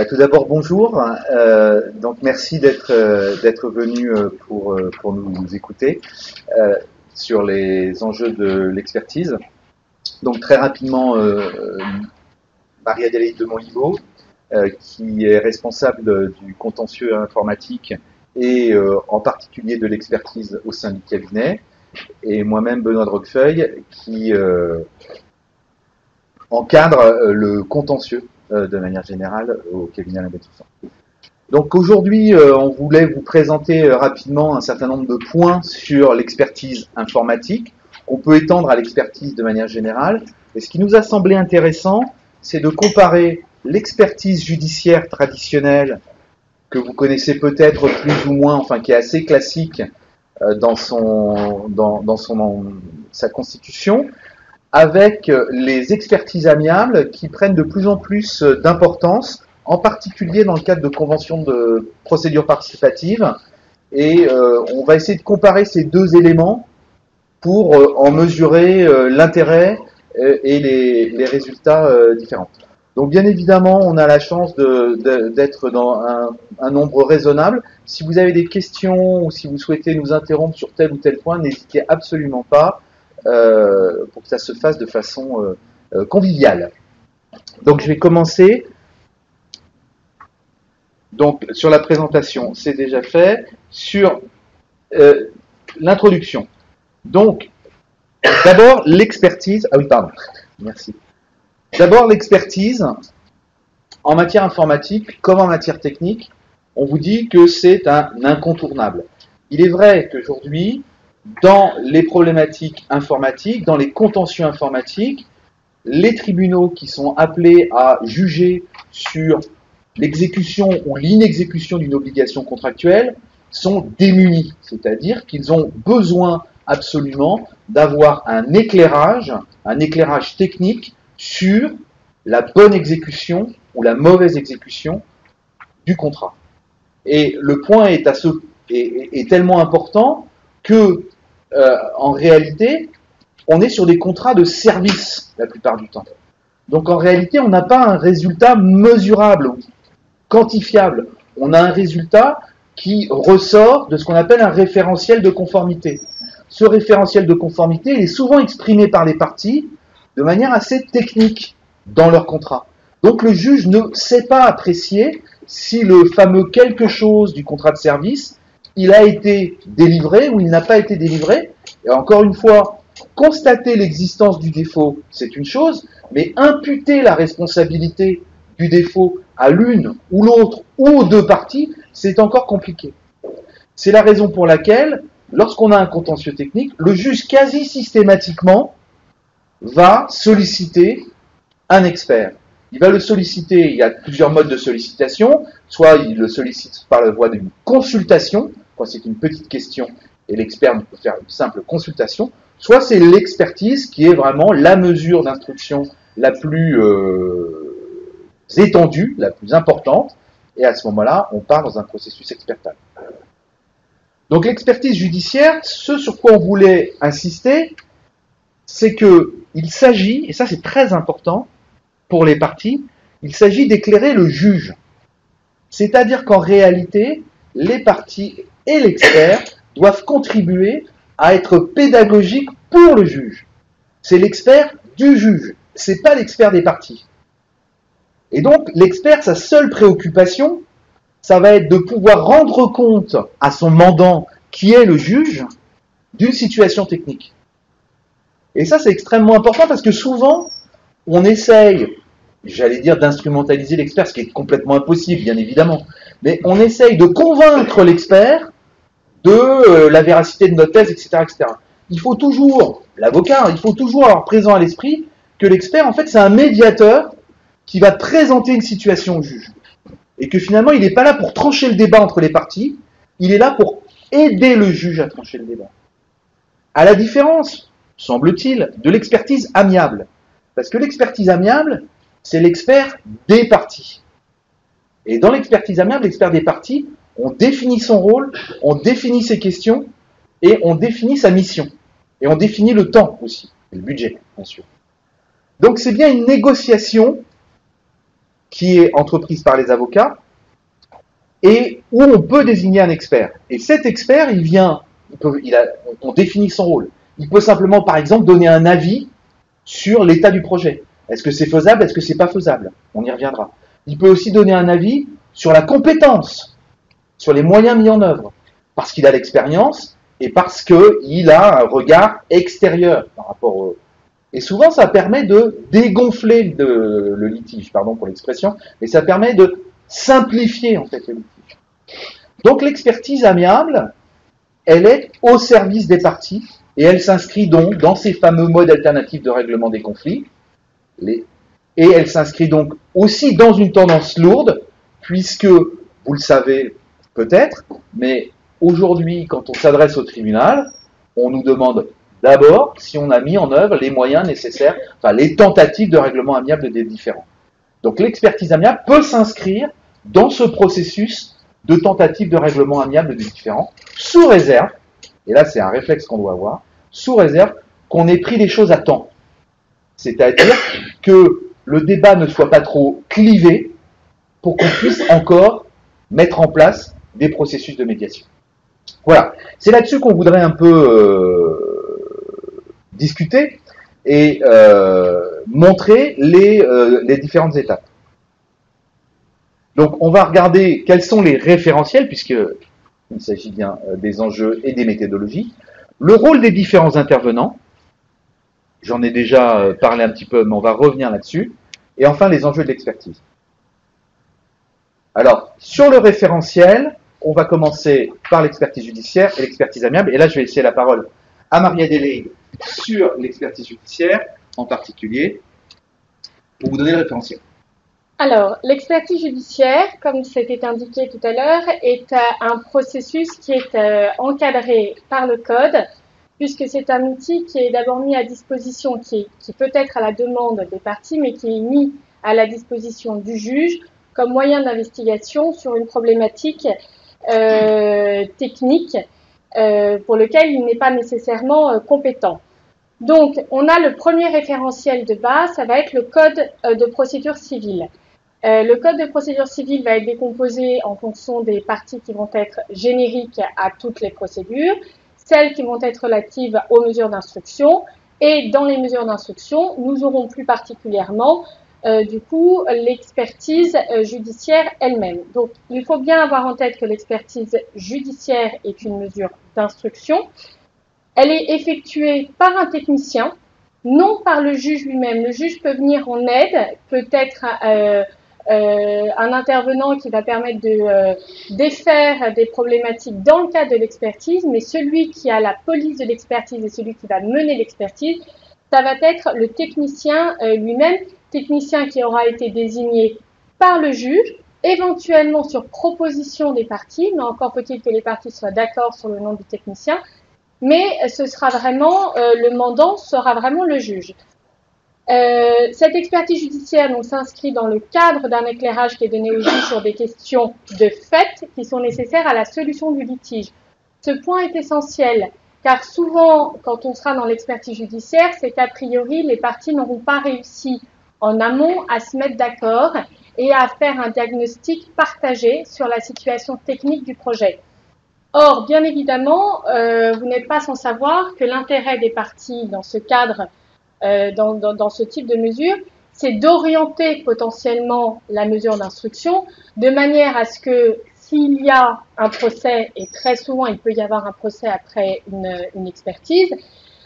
Tout d'abord, bonjour. Donc, merci d'être venu pour nous écouter sur les enjeux de l'expertise. Donc, très rapidement, Marie-Adélaïde de Monlibaud, qui est responsable du contentieux informatique et en particulier de l'expertise au sein du cabinet, et moi-même, Benoît de Roquefeuille, qui encadre le contentieux de manière générale au cabinet Alain Bétoussan. Donc aujourd'hui, on voulait vous présenter rapidement un certain nombre de points sur l'expertise informatique qu'on peut étendre à l'expertise de manière générale. Et ce qui nous a semblé intéressant, c'est de comparer l'expertise judiciaire traditionnelle que vous connaissez peut-être plus ou moins, enfin qui est assez classique dans sa constitution, avec les expertises amiables qui prennent de plus en plus d'importance, en particulier dans le cadre de conventions de procédure participative. Et on va essayer de comparer ces deux éléments pour en mesurer l'intérêt et les résultats différents. Donc bien évidemment, on a la chance d'être dans un nombre raisonnable. Si vous avez des questions ou si vous souhaitez nous interrompre sur tel ou tel point, n'hésitez absolument pas. Pour que ça se fasse de façon conviviale. Donc je vais commencer. Donc sur la présentation, c'est déjà fait. Sur l'introduction. Donc d'abord l'expertise. Ah oui, pardon. Merci. D'abord l'expertise en matière informatique comme en matière technique. On vous dit que c'est un incontournable. Il est vrai qu'aujourd'hui, dans les problématiques informatiques, dans les contentieux informatiques, les tribunaux qui sont appelés à juger sur l'exécution ou l'inexécution d'une obligation contractuelle sont démunis, c'est-à-dire qu'ils ont besoin absolument d'avoir un éclairage technique sur la bonne exécution ou la mauvaise exécution du contrat. Et le point est tellement important que en réalité, on est sur des contrats de service la plupart du temps. Donc en réalité, on n'a pas un résultat mesurable ou quantifiable. On a un résultat qui ressort de ce qu'on appelle un référentiel de conformité. Ce référentiel de conformité, il est souvent exprimé par les parties de manière assez technique dans leur contrat. Donc le juge ne sait pas apprécier si le fameux quelque chose du contrat de service il a été délivré ou il n'a pas été délivré. Et encore une fois, constater l'existence du défaut, c'est une chose, mais imputer la responsabilité du défaut à l'une ou l'autre ou aux deux parties, c'est encore compliqué. C'est la raison pour laquelle, lorsqu'on a un contentieux technique, le juge quasi systématiquement va solliciter un expert. Il va le solliciter, il y a plusieurs modes de sollicitation, soit il le sollicite par la voie d'une consultation, quand c'est une petite question et l'expert peut faire une simple consultation, soit c'est l'expertise qui est vraiment la mesure d'instruction la plus étendue, la plus importante, et à ce moment-là, on part dans un processus expertal. Donc l'expertise judiciaire, ce sur quoi on voulait insister, c'est qu'il s'agit, et ça c'est très important pour les parties, il s'agit d'éclairer le juge. C'est-à-dire qu'en réalité, les parties et l'expert doivent contribuer à être pédagogiques pour le juge. C'est l'expert du juge, c'est pas l'expert des parties. Et donc, l'expert, sa seule préoccupation, ça va être de pouvoir rendre compte à son mandant, qui est le juge, d'une situation technique. Et ça, c'est extrêmement important parce que souvent, on essaye, j'allais dire, d'instrumentaliser l'expert, ce qui est complètement impossible, bien évidemment, mais on essaye de convaincre l'expert de la véracité de notre thèse, etc., etc. Il faut toujours, l'avocat, il faut toujours avoir présent à l'esprit que l'expert, en fait, c'est un médiateur qui va présenter une situation au juge. Et que finalement, il n'est pas là pour trancher le débat entre les parties, il est là pour aider le juge à trancher le débat. À la différence, semble-t-il, de l'expertise amiable. Parce que l'expertise amiable, c'est l'expert des parties. Et dans l'expertise amiable, l'expert des parties, on définit son rôle, on définit ses questions, et on définit sa mission. Et on définit le temps aussi, et le budget, bien sûr. Donc c'est bien une négociation qui est entreprise par les avocats et où on peut désigner un expert. Et cet expert, on définit son rôle. Il peut simplement, par exemple, donner un avis sur l'état du projet. Est-ce que c'est faisable? Est-ce que c'est pas faisable? On y reviendra. Il peut aussi donner un avis sur la compétence, sur les moyens mis en œuvre, parce qu'il a l'expérience et parce qu'il a un regard extérieur par rapport au... Et souvent, ça permet de dégonfler le litige, pardon pour l'expression, mais ça permet de simplifier en fait le litige. Donc l'expertise amiable, elle est au service des parties et elle s'inscrit donc dans ces fameux modes alternatifs de règlement des conflits. Et elle s'inscrit donc aussi dans une tendance lourde, puisque, vous le savez peut-être, mais aujourd'hui, quand on s'adresse au tribunal, on nous demande d'abord si on a mis en œuvre les moyens nécessaires, enfin les tentatives de règlement amiable des différends. Donc l'expertise amiable peut s'inscrire dans ce processus de tentative de règlement amiable des différends, sous réserve, et là c'est un réflexe qu'on doit avoir, sous réserve qu'on ait pris les choses à temps. C'est-à-dire que le débat ne soit pas trop clivé pour qu'on puisse encore mettre en place des processus de médiation. Voilà, c'est là-dessus qu'on voudrait un peu discuter et montrer les différentes étapes. Donc on va regarder quels sont les référentiels, puisqu'il s'agit bien des enjeux et des méthodologies, le rôle des différents intervenants, j'en ai déjà parlé un petit peu, mais on va revenir là-dessus, et enfin les enjeux de l'expertise. Alors, sur le référentiel, on va commencer par l'expertise judiciaire et l'expertise amiable, et là je vais laisser la parole à Marie-Adélaïde sur l'expertise judiciaire en particulier, pour vous donner le référentiel. Alors, l'expertise judiciaire, comme c'était indiqué tout à l'heure, est un processus qui est encadré par le Code, puisque c'est un outil qui est d'abord mis à disposition, qui peut être à la demande des parties, mais qui est mis à la disposition du juge comme moyen d'investigation sur une problématique technique pour lequel il n'est pas nécessairement compétent. Donc, on a le premier référentiel de base, ça va être le Code de procédure civile. Le code de procédure civile va être décomposé en fonction des parties qui vont être génériques à toutes les procédures, celles qui vont être relatives aux mesures d'instruction, et dans les mesures d'instruction, nous aurons plus particulièrement du coup l'expertise judiciaire elle-même. Donc il faut bien avoir en tête que l'expertise judiciaire est une mesure d'instruction. Elle est effectuée par un technicien, non par le juge lui-même. Le juge peut venir en aide, peut-être un intervenant qui va permettre de défaire des problématiques dans le cadre de l'expertise, mais celui qui a la police de l'expertise et celui qui va mener l'expertise, ça va être le technicien lui-même, technicien qui aura été désigné par le juge, éventuellement sur proposition des parties, mais encore faut-il que les parties soient d'accord sur le nom du technicien, mais ce sera vraiment, le mandant sera vraiment le juge. Cette expertise judiciaire s'inscrit dans le cadre d'un éclairage qui est donné au juge sur des questions de fait qui sont nécessaires à la solution du litige. Ce point est essentiel car souvent, quand on sera dans l'expertise judiciaire, c'est qu'a priori, les parties n'auront pas réussi en amont à se mettre d'accord et à faire un diagnostic partagé sur la situation technique du projet. Or, bien évidemment, vous n'êtes pas sans savoir que l'intérêt des parties dans ce cadre dans ce type de mesure, c'est d'orienter potentiellement la mesure d'instruction de manière à ce que s'il y a un procès, et très souvent il peut y avoir un procès après une expertise,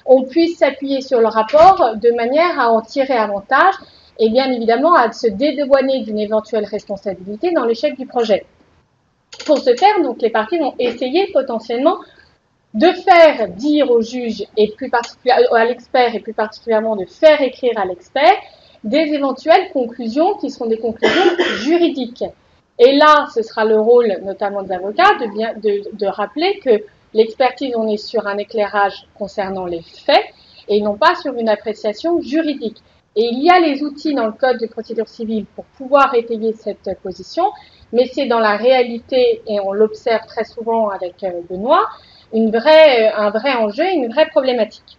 on puisse s'appuyer sur le rapport de manière à en tirer avantage et bien évidemment à se dédouaner d'une éventuelle responsabilité dans l'échec du projet. Pour ce faire, donc, les parties vont essayer potentiellement de faire dire au juge et plus particulièrement à l'expert et plus particulièrement de faire écrire à l'expert des éventuelles conclusions qui seront des conclusions juridiques. Et là, ce sera le rôle notamment des avocats de rappeler que l'expertise, on est sur un éclairage concernant les faits et non pas sur une appréciation juridique. Et il y a les outils dans le Code de procédure civile pour pouvoir étayer cette position, mais c'est dans la réalité, et on l'observe très souvent avec Benoît, un vrai enjeu, une vraie problématique.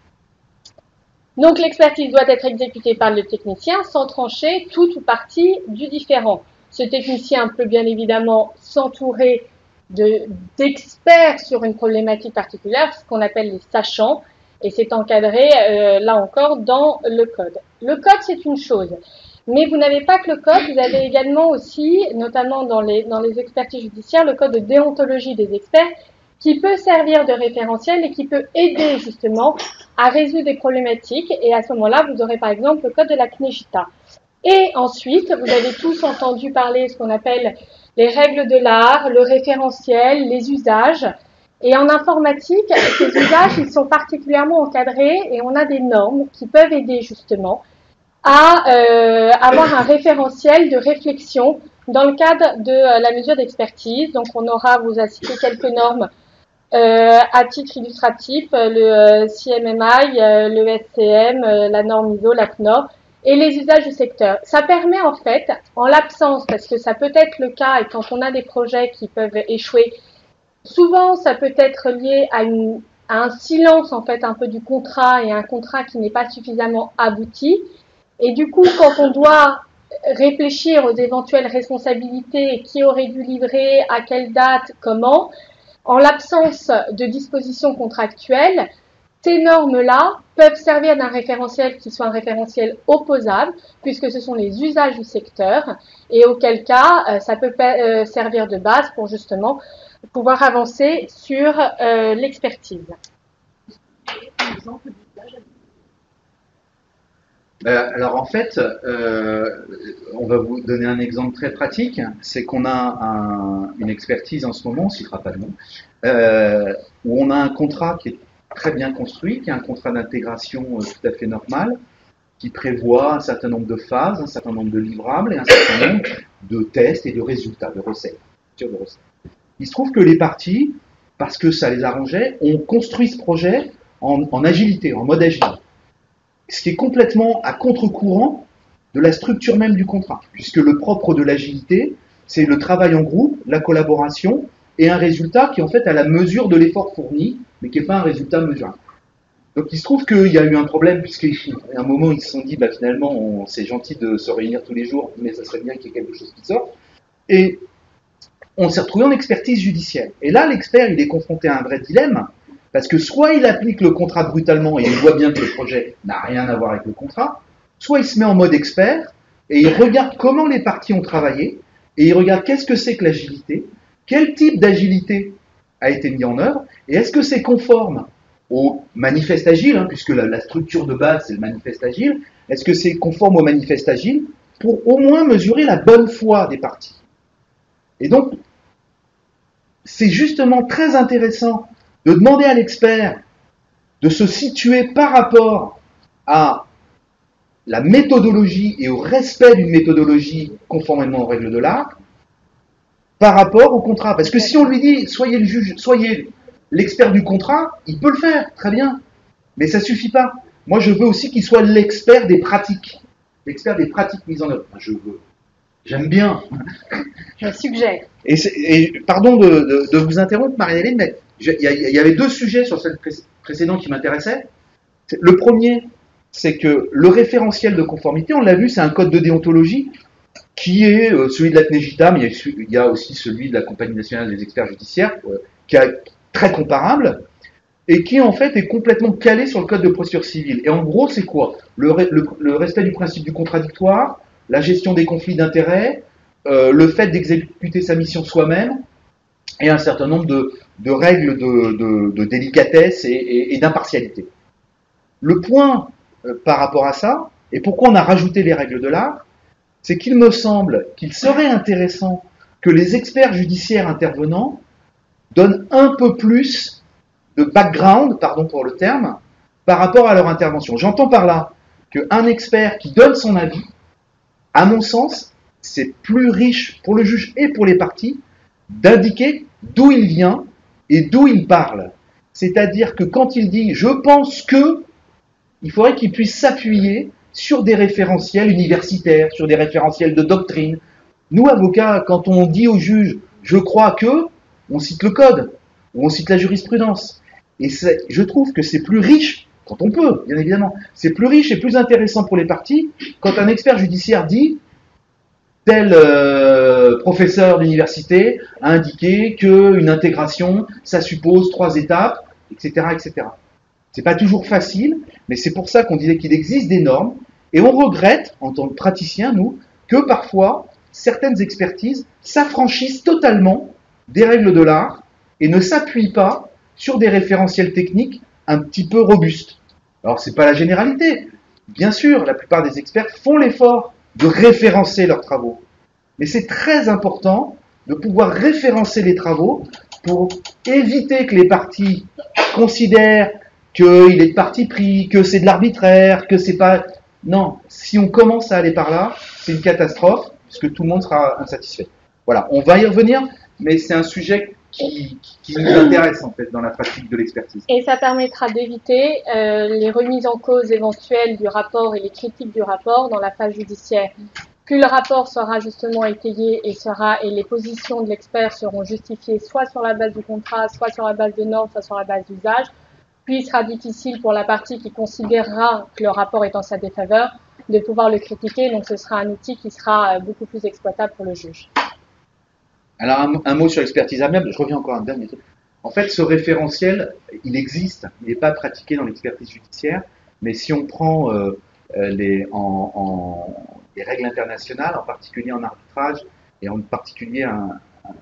Donc l'expertise doit être exécutée par le technicien sans trancher tout ou partie du différend. Ce technicien peut bien évidemment s'entourer d'experts sur une problématique particulière, ce qu'on appelle les sachants, et c'est encadré là encore dans le code. Le code, c'est une chose, mais vous n'avez pas que le code, vous avez également aussi, notamment dans les expertises judiciaires, le code de déontologie des experts qui peut servir de référentiel et qui peut aider justement à résoudre des problématiques. Et à ce moment-là, vous aurez par exemple le code de la CNEJITA. Et ensuite, vous avez tous entendu parler de ce qu'on appelle les règles de l'art, le référentiel, les usages. Et en informatique, ces usages, ils sont particulièrement encadrés et on a des normes qui peuvent aider justement à avoir un référentiel de réflexion dans le cadre de la mesure d'expertise. Donc on aura, vous a cité quelques normes à titre illustratif, le CMMI, le SCM, la norme ISO, la CNOR, et les usages du secteur. Ça permet en fait, en l'absence, parce que ça peut être le cas, et quand on a des projets qui peuvent échouer, souvent ça peut être lié à un silence en fait un peu du contrat et un contrat qui n'est pas suffisamment abouti. Et du coup, quand on doit réfléchir aux éventuelles responsabilités, qui aurait dû livrer, à quelle date, comment, en l'absence de dispositions contractuelles, ces normes-là peuvent servir d'un référentiel qui soit un référentiel opposable, puisque ce sont les usages du secteur, et auquel cas, ça peut servir de base pour justement pouvoir avancer sur l'expertise. Alors en fait, on va vous donner un exemple très pratique, c'est qu'on a une expertise en ce moment, on ne citera pas de nom, où on a un contrat qui est très bien construit, qui est un contrat d'intégration tout à fait normal, qui prévoit un certain nombre de phases, un certain nombre de livrables et un certain nombre de tests et de résultats, de recettes. Il se trouve que les parties, parce que ça les arrangeait, ont construit ce projet en agilité, en mode agile. Ce qui est complètement à contre-courant de la structure même du contrat, puisque le propre de l'agilité, c'est le travail en groupe, la collaboration, et un résultat qui est en fait à la mesure de l'effort fourni, mais qui n'est pas un résultat mesurable. Donc il se trouve qu'il y a eu un problème, puisqu'à un moment ils se sont dit, bah, finalement c'est gentil de se réunir tous les jours, mais ça serait bien qu'il y ait quelque chose qui sorte. Et on s'est retrouvé en expertise judiciaire. Et là, l'expert, il est confronté à un vrai dilemme, parce que soit il applique le contrat brutalement et il voit bien que le projet n'a rien à voir avec le contrat, soit il se met en mode expert et il regarde comment les parties ont travaillé et il regarde qu'est-ce que c'est que l'agilité, quel type d'agilité a été mis en œuvre et est-ce que c'est conforme au manifeste agile, hein, puisque la structure de base c'est le manifeste agile, est-ce que c'est conforme au manifeste agile pour au moins mesurer la bonne foi des parties. Et donc, c'est justement très intéressant de demander à l'expert de se situer par rapport à la méthodologie et au respect d'une méthodologie conformément aux règles de l'art par rapport au contrat. Parce que si on lui dit, soyez le juge, soyez l'expert du contrat, il peut le faire, très bien. Mais ça ne suffit pas. Moi, je veux aussi qu'il soit l'expert des pratiques. L'expert des pratiques mises en œuvre. Je veux. J'aime bien. Je suggère. Et pardon de vous interrompre, Marie-Hélène, mais il y avait deux sujets sur celle précédente qui m'intéressaient. Le premier, c'est que le référentiel de conformité, on l'a vu, c'est un code de déontologie qui est celui de la CNEJITA, mais il y a aussi celui de la Compagnie nationale des experts judiciaires, qui est très comparable, et qui en fait est complètement calé sur le code de procédure civile. Et en gros, c'est quoi ? Le respect du principe du contradictoire, la gestion des conflits d'intérêts, le fait d'exécuter sa mission soi-même, et un certain nombre de règles de délicatesse et d'impartialité. Le point par rapport à ça, et pourquoi on a rajouté les règles de l'art, c'est qu'il me semble qu'il serait intéressant que les experts judiciaires intervenants donnent un peu plus de background, pardon pour le terme, par rapport à leur intervention. J'entends par là qu'un expert qui donne son avis, à mon sens, c'est plus riche pour le juge et pour les parties d'indiquer d'où il vient et d'où il parle. C'est-à-dire que quand il dit « je pense que », il faudrait qu'il puisse s'appuyer sur des référentiels universitaires, sur des référentiels de doctrine. Nous, avocats, quand on dit au juge « je crois que », on cite le code, ou on cite la jurisprudence. Et je trouve que c'est plus riche quand on peut, bien évidemment. C'est plus riche et plus intéressant pour les parties quand un expert judiciaire dit tel professeur d'université a indiqué qu'une intégration, ça suppose 3 étapes, etc., etc. C'est pas toujours facile, mais c'est pour ça qu'on disait qu'il existe des normes, et on regrette, en tant que praticien, nous, que parfois, certaines expertises s'affranchissent totalement des règles de l'art et ne s'appuient pas sur des référentiels techniques un petit peu robustes. Alors, c'est pas la généralité. Bien sûr, la plupart des experts font l'effort de référencer leurs travaux. Mais c'est très important de pouvoir référencer les travaux pour éviter que les parties considèrent qu'il est de parti pris, que c'est de l'arbitraire, que c'est pas... Non, si on commence à aller par là, c'est une catastrophe, puisque tout le monde sera insatisfait. Voilà, on va y revenir, mais c'est un sujet qui nous intéresse en fait dans la pratique de l'expertise. Et ça permettra d'éviter les remises en cause éventuelles du rapport et les critiques du rapport dans la phase judiciaire. Plus le rapport sera justement étayé et les positions de l'expert seront justifiées soit sur la base du contrat, soit sur la base de normes, soit sur la base d'usage, puis il sera difficile pour la partie qui considérera que le rapport est en sa défaveur de pouvoir le critiquer, donc ce sera un outil qui sera beaucoup plus exploitable pour le juge. Alors un mot sur l'expertise amiable, je reviens encore un dernier truc. En fait, ce référentiel, il existe, il n'est pas pratiqué dans l'expertise judiciaire, mais si on prend les règles internationales, en particulier en arbitrage, et en particulier un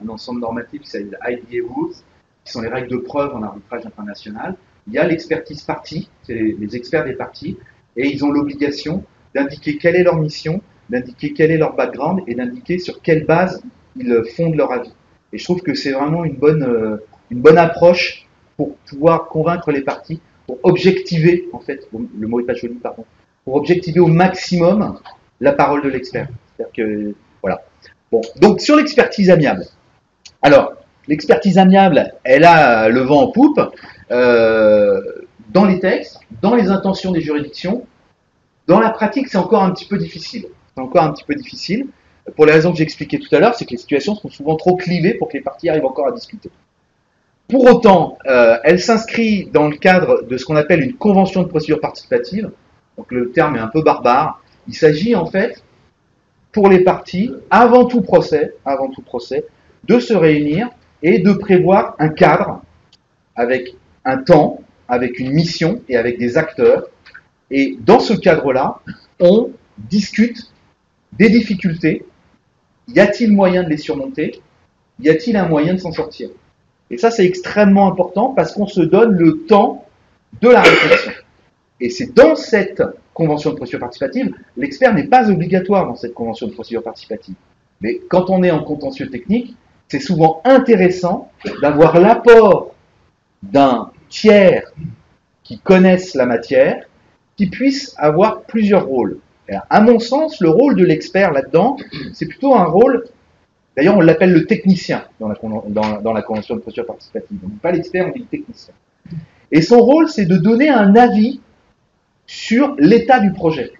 ensemble normatif qui s'appelle IDA Rules, qui sont les règles de preuve en arbitrage international, il y a l'expertise partie, c'est les experts des parties, et ils ont l'obligation d'indiquer quelle est leur mission, d'indiquer quel est leur background, et d'indiquer sur quelle base ils fondent leur avis. Et je trouve que c'est vraiment une bonne approche pour pouvoir convaincre les parties, pour objectiver, en fait, le mot est pas joli, pardon, pour objectiver au maximum la parole de l'expert. C'est-à-dire que, voilà. Bon, donc sur l'expertise amiable. Alors, l'expertise amiable, elle a le vent en poupe dans les textes, dans les intentions des juridictions. Dans la pratique, c'est encore un petit peu difficile. C'est encore un petit peu difficile. Pour les raisons que j'ai expliquées tout à l'heure, c'est que les situations sont souvent trop clivées pour que les parties arrivent encore à discuter. Pour autant, elle s'inscrit dans le cadre de ce qu'on appelle une convention de procédure participative. Donc le terme est un peu barbare. Il s'agit en fait, pour les parties, avant tout procès, de se réunir et de prévoir un cadre avec un temps, avec une mission et avec des acteurs. Et dans ce cadre-là, on discute des difficultés. Y a-t-il moyen de les surmonter? Y a-t-il un moyen de s'en sortir? Et ça, c'est extrêmement important parce qu'on se donne le temps de la réflexion. Et c'est dans cette convention de procédure participative, l'expert n'est pas obligatoire dans cette convention de procédure participative. Mais quand on est en contentieux technique, c'est souvent intéressant d'avoir l'apport d'un tiers qui connaisse la matière, qui puisse avoir plusieurs rôles. Alors, à mon sens, le rôle de l'expert là-dedans, c'est plutôt un rôle, d'ailleurs on l'appelle le technicien dans la convention de procédure participative. On ne dit pas l'expert, on dit le technicien. Et son rôle, c'est de donner un avis sur l'état du projet.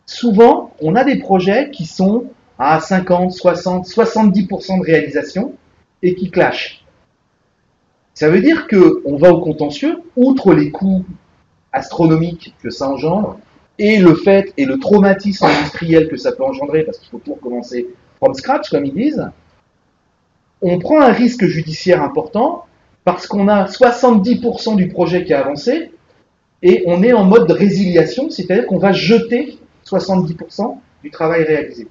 Souvent, on a des projets qui sont à 50, 60, 70% de réalisation et qui clashent. Ça veut dire qu'on va au contentieux, outre les coûts astronomiques que ça engendre, et le fait et le traumatisme industriel que ça peut engendrer, parce qu'il faut tout recommencer from scratch, comme ils disent, on prend un risque judiciaire important parce qu'on a 70% du projet qui a avancé et on est en mode de résiliation, c'est-à-dire qu'on va jeter 70% du travail réalisé.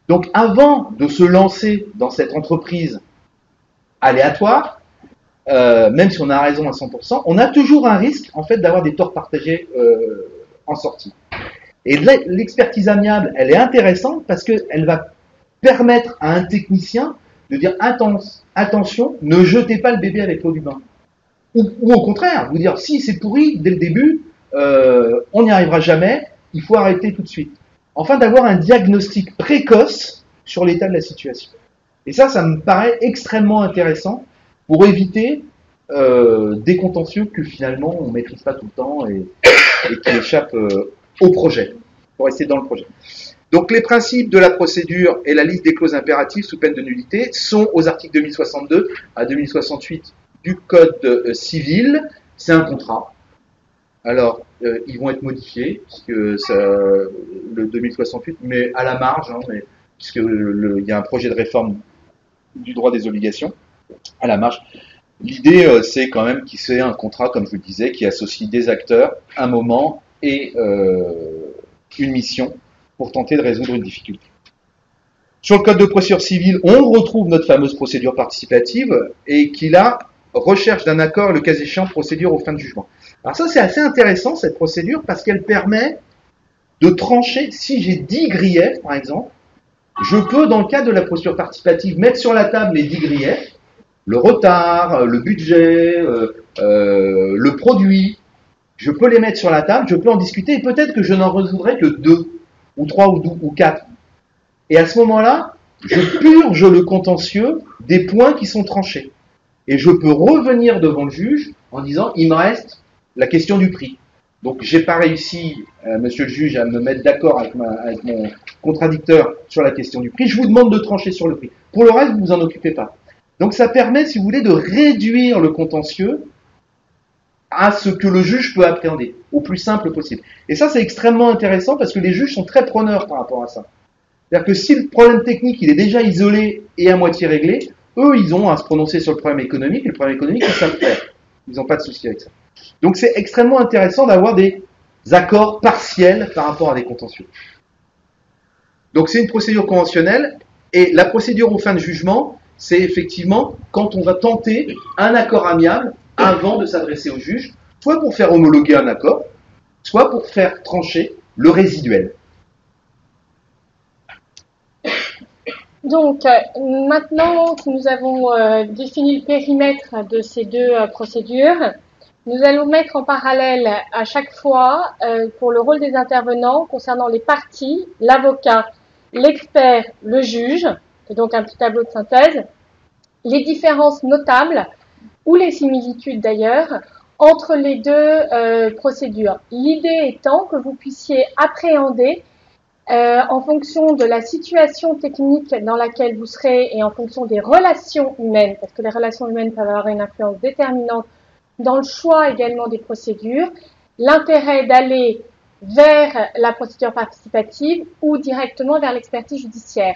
Donc avant de se lancer dans cette entreprise aléatoire, même si on a raison à 100%, on a toujours un risque en fait d'avoir des torts partagés en sortie. Et l'expertise amiable, elle est intéressante parce qu'elle va permettre à un technicien de dire attention, ne jetez pas le bébé avec l'eau du bain. Ou au contraire, vous dire si c'est pourri dès le début, on n'y arrivera jamais, il faut arrêter tout de suite. Enfin, d'avoir un diagnostic précoce sur l'état de la situation. Et ça me paraît extrêmement intéressant pour éviter des contentieux que finalement on ne maîtrise pas tout le temps et qui échappent au projet, pour rester dans le projet. Donc les principes de la procédure et la liste des clauses impératives sous peine de nullité sont aux articles 2062 à 2068 du Code civil. C'est un contrat. Alors, ils vont être modifiés, puisque ça, le 2068, mais à la marge, hein, mais, puisque il y a un projet de réforme du droit des obligations, à la marge. L'idée, c'est quand même qu'il c'est un contrat, comme je le disais, qui associe des acteurs, un moment et une mission pour tenter de résoudre une difficulté. Sur le code de procédure civile, on retrouve notre fameuse procédure participative et qui là recherche d'un accord, le cas échéant, procédure aux fins de jugement. Alors ça, c'est assez intéressant, cette procédure, parce qu'elle permet de trancher, si j'ai 10 griefs, par exemple, je peux, dans le cadre de la procédure participative, mettre sur la table les 10 griefs, le retard, le budget, le produit, je peux les mettre sur la table, je peux en discuter, et peut-être que je n'en résoudrai que 2, ou 3, ou 4. Et à ce moment-là, je purge le contentieux des points qui sont tranchés. Et je peux revenir devant le juge en disant, il me reste la question du prix. Donc, j'ai pas réussi, monsieur le juge, à me mettre d'accord avec mon contradicteur sur la question du prix. Je vous demande de trancher sur le prix. Pour le reste, vous vous en occupez pas. Donc, ça permet, si vous voulez, de réduire le contentieux à ce que le juge peut appréhender, au plus simple possible. Et ça, c'est extrêmement intéressant parce que les juges sont très preneurs par rapport à ça. C'est-à-dire que si le problème technique, il est déjà isolé et à moitié réglé, eux, ils ont à se prononcer sur le problème économique, et le problème économique, ils savent faire. Ils n'ont pas de souci avec ça. Donc, c'est extrêmement intéressant d'avoir des accords partiels par rapport à des contentieux. Donc, c'est une procédure conventionnelle, et la procédure aux fins de jugement, c'est effectivement quand on va tenter un accord amiable avant de s'adresser au juge, soit pour faire homologuer un accord, soit pour faire trancher le résiduel. Donc, maintenant que nous avons défini le périmètre de ces deux procédures, nous allons mettre en parallèle à chaque fois, pour le rôle des intervenants, concernant les parties, l'avocat, l'expert, le juge, et donc un petit tableau de synthèse, les différences notables, ou les similitudes d'ailleurs, entre les deux procédures. L'idée étant que vous puissiez appréhender en fonction de la situation technique dans laquelle vous serez et en fonction des relations humaines, parce que les relations humaines peuvent avoir une influence déterminante dans le choix également des procédures, l'intérêt d'aller vers la procédure participative ou directement vers l'expertise judiciaire.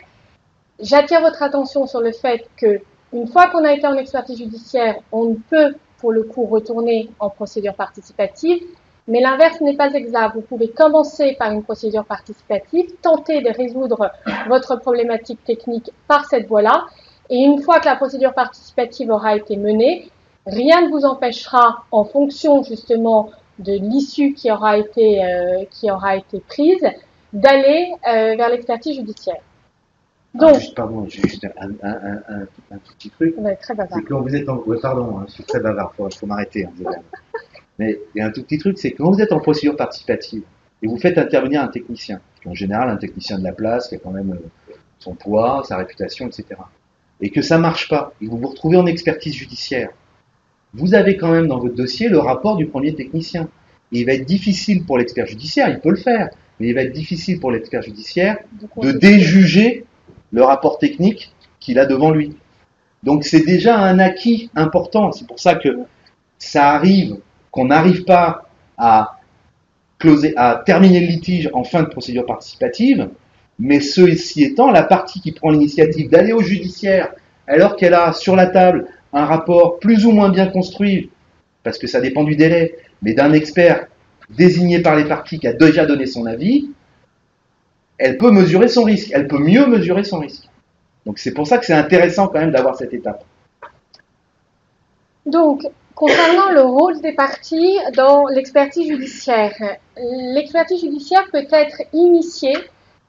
J'attire votre attention sur le fait que une fois qu'on a été en expertise judiciaire, on ne peut pour le coup retourner en procédure participative. Mais l'inverse n'est pas exact. Vous pouvez commencer par une procédure participative, tenter de résoudre votre problématique technique par cette voie-là, et une fois que la procédure participative aura été menée, rien ne vous empêchera, en fonction justement de l'issue qui aura été prise, d'aller vers l'expertise judiciaire. Donc, pardon, juste un petit truc. Très bavard. C'est quand vous êtes en... Pardon, hein, je suis très bavard, faut m'arrêter. Hein, mais il y a un tout petit truc, c'est quand vous êtes en procédure participative et vous faites intervenir un technicien, en général un technicien de la place qui a quand même son poids, sa réputation, etc. Et que ça marche pas, et vous vous retrouvez en expertise judiciaire, vous avez quand même dans votre dossier le rapport du premier technicien. Et il va être difficile pour l'expert judiciaire, il peut le faire, mais il va être difficile pour l'expert judiciaire de déjuger le rapport technique qu'il a devant lui. Donc c'est déjà un acquis important, c'est pour ça que ça arrive qu'on n'arrive pas à terminer le litige en fin de procédure participative, mais ceci étant, la partie qui prend l'initiative d'aller au judiciaire, alors qu'elle a sur la table un rapport plus ou moins bien construit, parce que ça dépend du délai, mais d'un expert désigné par les parties qui a déjà donné son avis, elle peut mesurer son risque, elle peut mieux mesurer son risque. Donc c'est pour ça que c'est intéressant quand même d'avoir cette étape. Donc, concernant le rôle des parties dans l'expertise judiciaire peut être initiée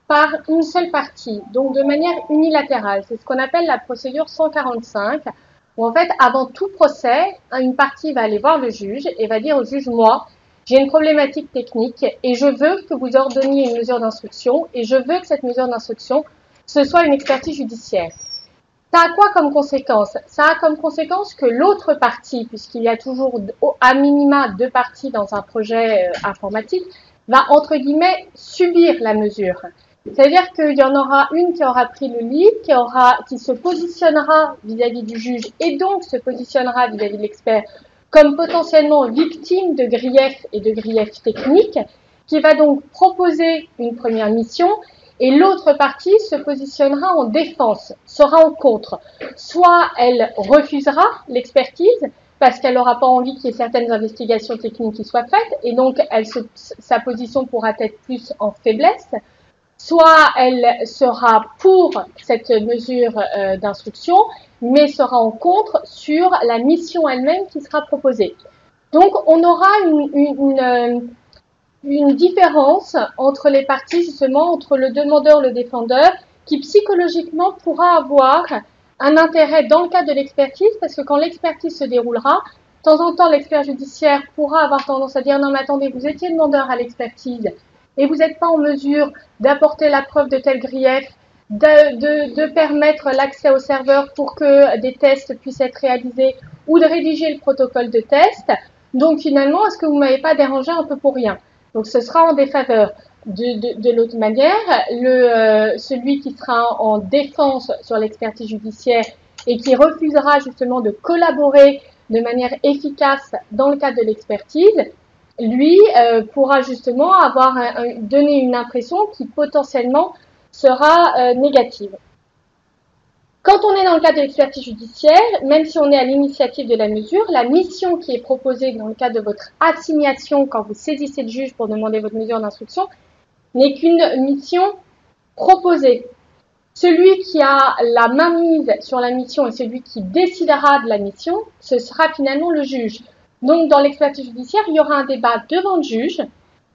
par une seule partie, donc de manière unilatérale. C'est ce qu'on appelle la procédure 145, où en fait, avant tout procès, une partie va aller voir le juge et va dire au juge, moi, j'ai une problématique technique et je veux que vous ordonniez une mesure d'instruction et je veux que cette mesure d'instruction, ce soit une expertise judiciaire. Ça a quoi comme conséquence? Ça a comme conséquence que l'autre partie, puisqu'il y a toujours à minima deux parties dans un projet informatique, va entre guillemets subir la mesure. C'est-à-dire qu'il y en aura une qui aura pris le lead, qui se positionnera vis-à-vis du juge et donc se positionnera vis-à-vis de l'expert comme potentiellement victime de griefs et de griefs techniques, qui va donc proposer une première mission et l'autre partie se positionnera en défense, sera en contre. Soit elle refusera l'expertise parce qu'elle n'aura pas envie qu'il y ait certaines investigations techniques qui soient faites et donc sa position pourra être plus en faiblesse. Soit elle sera pour cette mesure d'instruction, mais sera en contre sur la mission elle-même qui sera proposée. Donc, on aura une différence entre les parties, justement, entre le demandeur et le défendeur, qui psychologiquement pourra avoir un intérêt dans le cadre de l'expertise, parce que quand l'expertise se déroulera, de temps en temps, l'expert judiciaire pourra avoir tendance à dire « Non, mais attendez, vous étiez demandeur à l'expertise, et vous n'êtes pas en mesure d'apporter la preuve de tel grief, de permettre l'accès au serveur pour que des tests puissent être réalisés ou de rédiger le protocole de test. Donc finalement, est-ce que vous ne m'avez pas dérangé un peu pour rien ?» Donc ce sera en défaveur. De l'autre manière, celui qui sera en défense sur l'expertise judiciaire et qui refusera justement de collaborer de manière efficace dans le cadre de l'expertise, lui pourra justement donner une impression qui potentiellement sera négative. Quand on est dans le cadre de l'expertise judiciaire, même si on est à l'initiative de la mesure, la mission qui est proposée dans le cadre de votre assignation quand vous saisissez le juge pour demander votre mesure d'instruction n'est qu'une mission proposée. Celui qui a la mainmise sur la mission et celui qui décidera de la mission, ce sera finalement le juge. Donc, dans l'expertise judiciaire, il y aura un débat devant le juge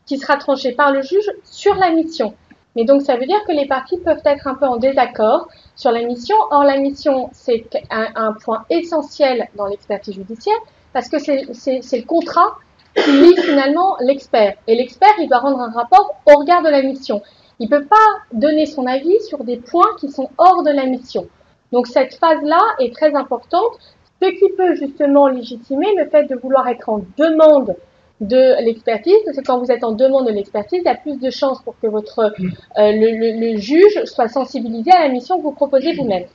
qui sera tranché par le juge sur la mission. Mais donc, ça veut dire que les parties peuvent être un peu en désaccord sur la mission. Or, la mission, c'est un point essentiel dans l'expertise judiciaire parce que c'est le contrat qui lie finalement l'expert. Et l'expert, il doit rendre un rapport au regard de la mission. Il ne peut pas donner son avis sur des points qui sont hors de la mission. Donc, cette phase-là est très importante, ce qui peut justement légitimer le fait de vouloir être en demande de l'expertise, parce que quand vous êtes en demande de l'expertise, il y a plus de chances pour que le juge soit sensibilisé à la mission que vous proposez vous-même.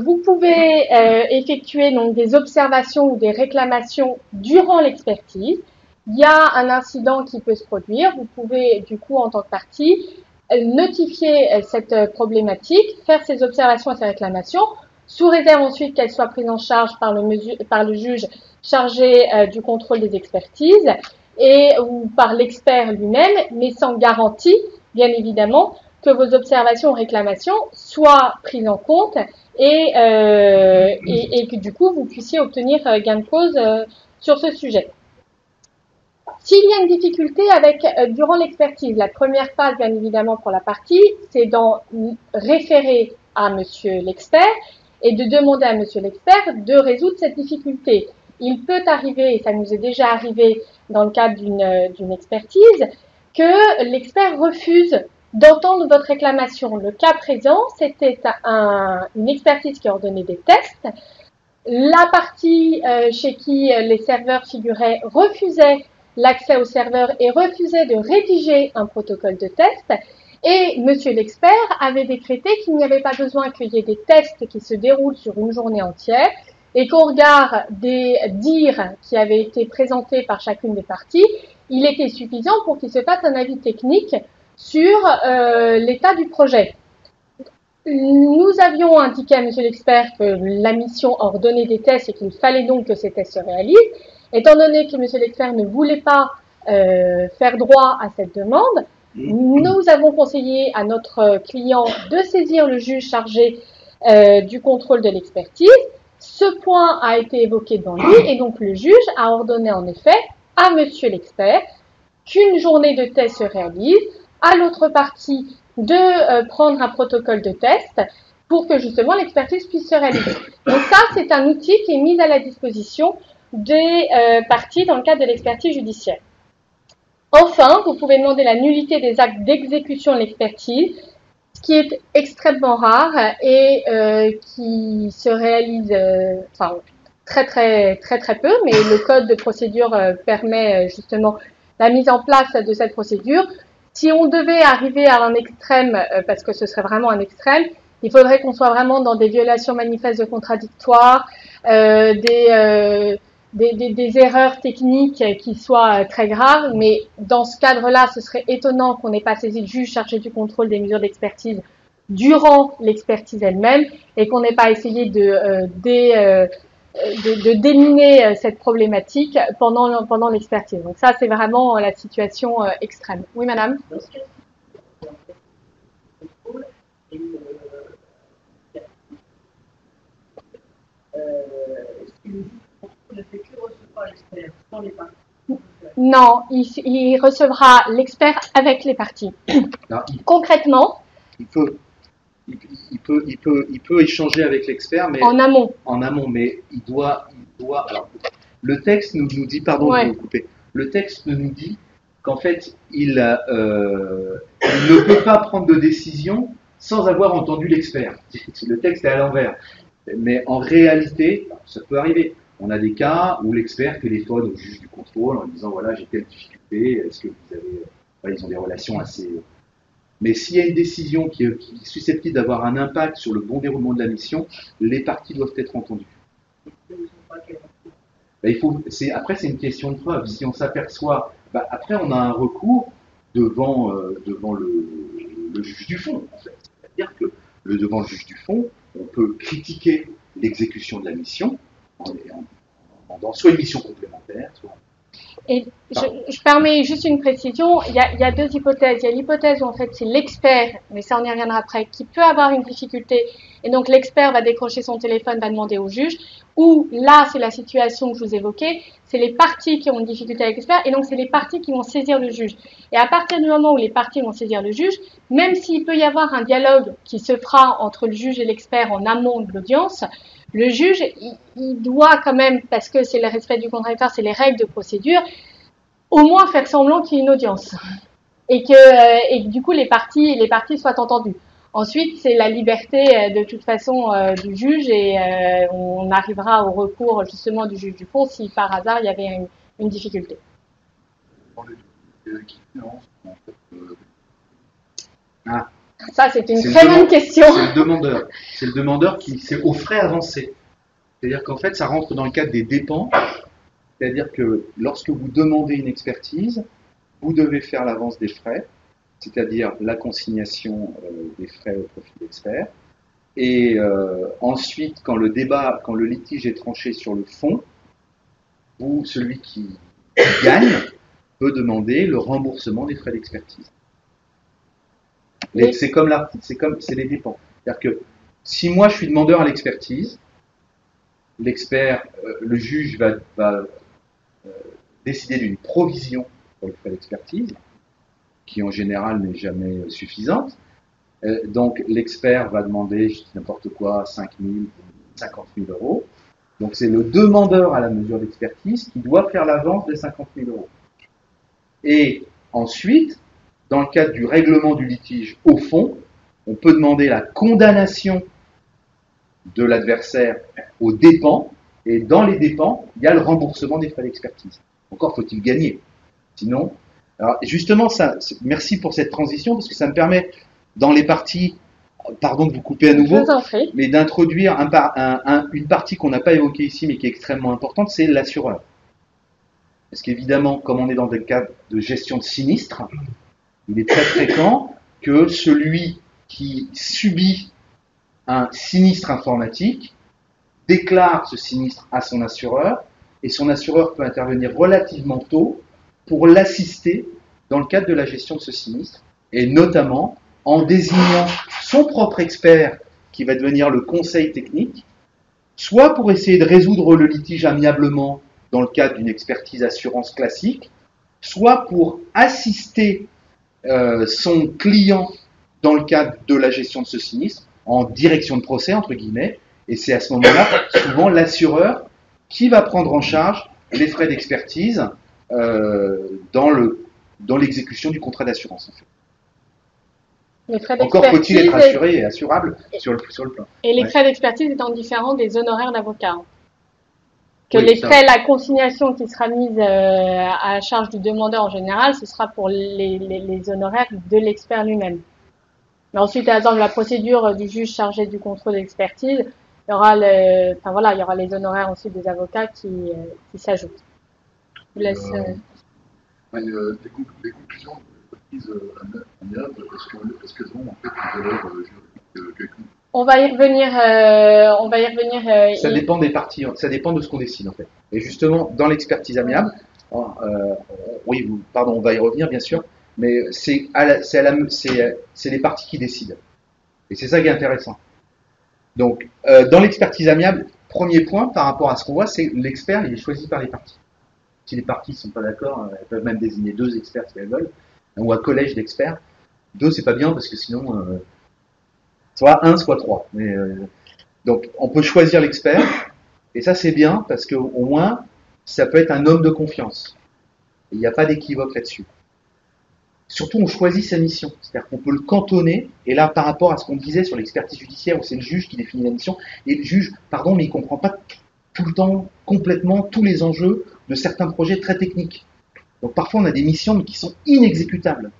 Vous pouvez effectuer donc des observations ou des réclamations durant l'expertise. Il y a un incident qui peut se produire. Vous pouvez du coup en tant que partie notifier cette problématique, faire ces observations et ces réclamations, sous réserve ensuite qu'elles soient prises en charge par le juge chargé du contrôle des expertises ou par l'expert lui-même, mais sans garantie, bien évidemment, que vos observations ou réclamations soient prises en compte et que du coup vous puissiez obtenir gain de cause sur ce sujet. S'il y a une difficulté durant l'expertise, la première phase, bien évidemment, pour la partie, c'est d'en référer à monsieur l'expert et de demander à monsieur l'expert de résoudre cette difficulté. Il peut arriver, et ça nous est déjà arrivé dans le cadre d'une expertise, que l'expert refuse d'entendre votre réclamation. Le cas présent, c'était une expertise qui ordonnait des tests. La partie chez qui les serveurs figuraient refusait l'accès au serveur et refusait de rédiger un protocole de test. Et monsieur l'expert avait décrété qu'il n'y avait pas besoin qu'il y ait des tests qui se déroulent sur une journée entière et qu'au regard des dires qui avaient été présentés par chacune des parties, il était suffisant pour qu'il se fasse un avis technique sur l'état du projet. Nous avions indiqué à monsieur l'expert que la mission ordonnait des tests et qu'il fallait donc que ces tests se réalisent. Étant donné que monsieur l'expert ne voulait pas faire droit à cette demande, nous avons conseillé à notre client de saisir le juge chargé du contrôle de l'expertise. Ce point a été évoqué devant lui et donc le juge a ordonné en effet à monsieur l'expert qu'une journée de test se réalise, à l'autre partie de prendre un protocole de test pour que justement l'expertise puisse se réaliser. Donc ça, c'est un outil qui est mis à la disposition des parties dans le cadre de l'expertise judiciaire. Enfin, vous pouvez demander la nullité des actes d'exécution de l'expertise, ce qui est extrêmement rare et qui se réalise très peu, mais le code de procédure permet justement la mise en place de cette procédure. Si on devait arriver à un extrême, parce que ce serait vraiment un extrême, Il faudrait qu'on soit vraiment dans des violations manifestes de contradictoires, des erreurs techniques qui soient très graves, mais dans ce cadre-là, ce serait étonnant qu'on n'ait pas saisi le juge chargé du contrôle des mesures d'expertise durant l'expertise elle-même et qu'on n'ait pas essayé de déminer cette problématique pendant l'expertise. Donc ça, c'est vraiment la situation extrême. Oui, madame. Non, il recevra l'expert avec les parties. Non, Concrètement, il peut échanger avec l'expert, mais en amont. En amont, mais il doit. Alors, le texte nous dit, pardon de vous couper. Le texte nous dit qu'en fait, il ne peut pas prendre de décision sans avoir entendu l'expert. Le texte est à l'envers. Mais en réalité, ça peut arriver. On a des cas où l'expert téléphone au juge du contrôle en disant voilà, j'ai telle difficulté, est-ce que vous avez. Voilà, ils ont des relations assez. Mais s'il y a une décision qui est susceptible d'avoir un impact sur le bon déroulement de la mission, les parties doivent être entendues. Ben, après, c'est une question de preuve. Si on s'aperçoit, ben, après, on a un recours devant le juge du fond. En fait. C'est-à-dire que devant le juge du fond, on peut critiquer l'exécution de la mission en demandant soit une mission complémentaire, soit. Et je permets juste une précision. Il y a deux hypothèses. Il y a l'hypothèse où en fait c'est l'expert, mais ça on y reviendra après, qui peut avoir une difficulté et donc l'expert va décrocher son téléphone, va demander au juge. Ou là c'est la situation que je vous évoquais, c'est les parties qui ont une difficulté avec l'expert et donc c'est les parties qui vont saisir le juge. Et à partir du moment où les parties vont saisir le juge, même s'il peut y avoir un dialogue qui se fera entre le juge et l'expert en amont de l'audience, le juge, il doit quand même, parce que c'est le respect du contradictoire, c'est les règles de procédure, au moins faire semblant qu'il y ait une audience. Et que du coup, les parties soient entendues. Ensuite, c'est la liberté, de toute façon, du juge et on arrivera au recours, justement, du juge du fond si par hasard il y avait une difficulté. Ça, c'est une très bonne question. C'est le demandeur qui c'est aux frais avancés. C'est-à-dire qu'en fait, ça rentre dans le cadre des dépens. C'est-à-dire que lorsque vous demandez une expertise, vous devez faire l'avance des frais, c'est-à-dire la consignation des frais au profit de l'expert. Et ensuite, quand le litige est tranché sur le fond, celui qui gagne peut demander le remboursement des frais d'expertise. C'est les dépens. C'est-à-dire que si moi je suis demandeur à l'expertise, le juge va décider d'une provision pour les frais d'expertise, qui en général n'est jamais suffisante. Donc l'expert va demander, je dis n'importe quoi, 5 000, 50 000 euros. Donc c'est le demandeur à la mesure d'expertise qui doit faire l'avance des 50 000 euros. Et ensuite, dans le cadre du règlement du litige au fond, on peut demander la condamnation de l'adversaire aux dépens, et dans les dépens, il y a le remboursement des frais d'expertise. Encore faut-il gagner. Sinon, alors justement, merci pour cette transition, parce que ça me permet, dans les parties, pardon de vous couper à nouveau, mais d'introduire une partie qu'on n'a pas évoquée ici, mais qui est extrêmement importante, c'est l'assureur. Parce qu'évidemment, comme on est dans des cas de gestion de sinistre, il est très fréquent que celui qui subit un sinistre informatique déclare ce sinistre à son assureur, et son assureur peut intervenir relativement tôt pour l'assister dans le cadre de la gestion de ce sinistre, et notamment en désignant son propre expert qui va devenir le conseil technique, soit pour essayer de résoudre le litige amiablement dans le cadre d'une expertise assurance classique, soit pour assister son client dans le cadre de la gestion de ce sinistre, en direction de procès, entre guillemets, et c'est à ce moment-là, souvent, l'assureur qui va prendre en charge les frais d'expertise dans l'exécution du contrat d'assurance. En fait. Encore faut-il être assuré et assurable sur le plan. Et les frais d'expertise étant différents des honoraires d'avocat. Que oui, les frais, la consignation qui sera mise à charge du demandeur en général, ce sera pour les honoraires de l'expert lui-même. Mais ensuite, par exemple, la procédure du juge chargé du contrôle d'expertise, il y aura il y aura les honoraires ensuite des avocats qui s'ajoutent. Je vous laisse. Les conclusions de l'expertise amiable, est-ce qu'elles ont en fait une valeur juridique quelconque? On va y revenir. Ça dépend des parties, ça dépend de ce qu'on décide en fait. Et justement, dans l'expertise amiable, oui, pardon, on va y revenir bien sûr, mais c'est les parties qui décident. Et c'est ça qui est intéressant. Donc, dans l'expertise amiable, premier point par rapport à ce qu'on voit, c'est l'expert, il est choisi par les parties. Si les parties ne sont pas d'accord, elles peuvent même désigner 2 experts si elles veulent, ou un collège d'experts. 2, c'est pas bien parce que sinon, soit 1, soit 3. Mais, donc, on peut choisir l'expert, et ça c'est bien parce qu'au moins, ça peut être un homme de confiance. Il n'y a pas d'équivoque là-dessus. Surtout, on choisit sa mission. C'est-à-dire qu'on peut le cantonner, et là, par rapport à ce qu'on disait sur l'expertise judiciaire, où c'est le juge qui définit la mission, et le juge, pardon, mais il ne comprend pas tout le temps, complètement, tous les enjeux de certains projets très techniques. Donc parfois, on a des missions qui sont inexécutables.